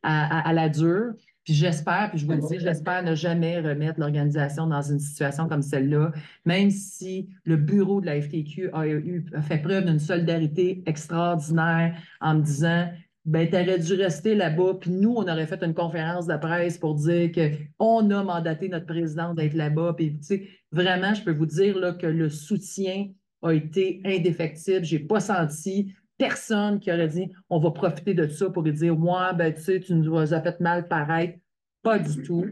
à la dure. Puis j'espère, puis je vous le dis, j'espère ne jamais remettre l'organisation dans une situation comme celle-là, même si le bureau de la FTQ a fait preuve d'une solidarité extraordinaire en me disant, ben, tu aurais dû rester là-bas, puis nous, on aurait fait une conférence de presse pour dire qu'on a mandaté notre président d'être là-bas. Puis, tu sais, vraiment, je peux vous dire là, que le soutien a été indéfectible. Je n'ai pas senti personne qui aurait dit on va profiter de ça pour lui dire moi, ben, tu sais, tu nous as fait mal paraître. Pas du tout.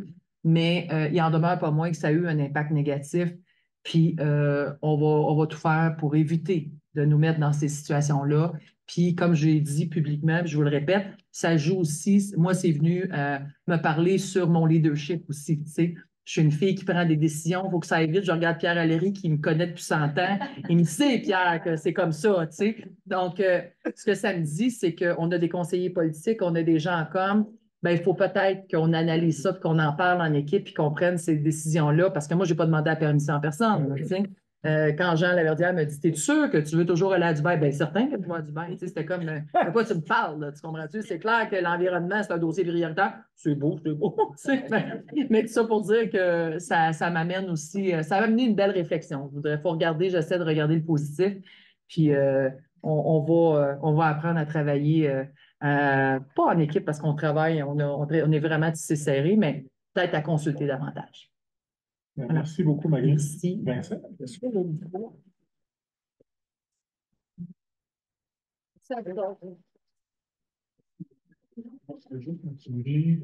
Mais il en demeure pas moins que ça a eu un impact négatif. Puis on va tout faire pour éviter de nous mettre dans ces situations-là. Puis, comme je l'ai dit publiquement, puis je vous le répète, ça joue aussi, moi, c'est venu me parler sur mon leadership aussi. Tu sais. Je suis une fille qui prend des décisions, il faut que ça aille vite. Je regarde Pierre Valéry qui me connaît depuis 100 ans. Il me sait, Pierre, que c'est comme ça. Tu sais. Donc, ce que ça me dit, c'est qu'on a des conseillers politiques, on a des gens comme, ben, il faut peut-être qu'on analyse ça, qu'on en parle en équipe, puis qu'on prenne ces décisions-là, parce que moi, je n'ai pas demandé la permission à personne. Tu sais. Quand Jean Laverdière me dit, t'es sûr que tu veux toujours aller à Dubaï? Bien, certain que je veux à Dubaï. Tu sais, c'était comme, de quoi tu me parles, là, tu comprends-tu? C'est clair que l'environnement, c'est un dossier prioritaire. C'est beau, c'est beau. Tu sais, mais tout ça pour dire que ça m'amène aussi, ça va amener une belle réflexion. Faut regarder, j'essaie de regarder le positif. Puis, on va apprendre à travailler, pas en équipe parce qu'on travaille, on est vraiment tissé serré, mais peut-être à consulter davantage. Merci beaucoup, Marie. Merci. Vincent, est-ce que vous Ça va. Je vais juste continuer.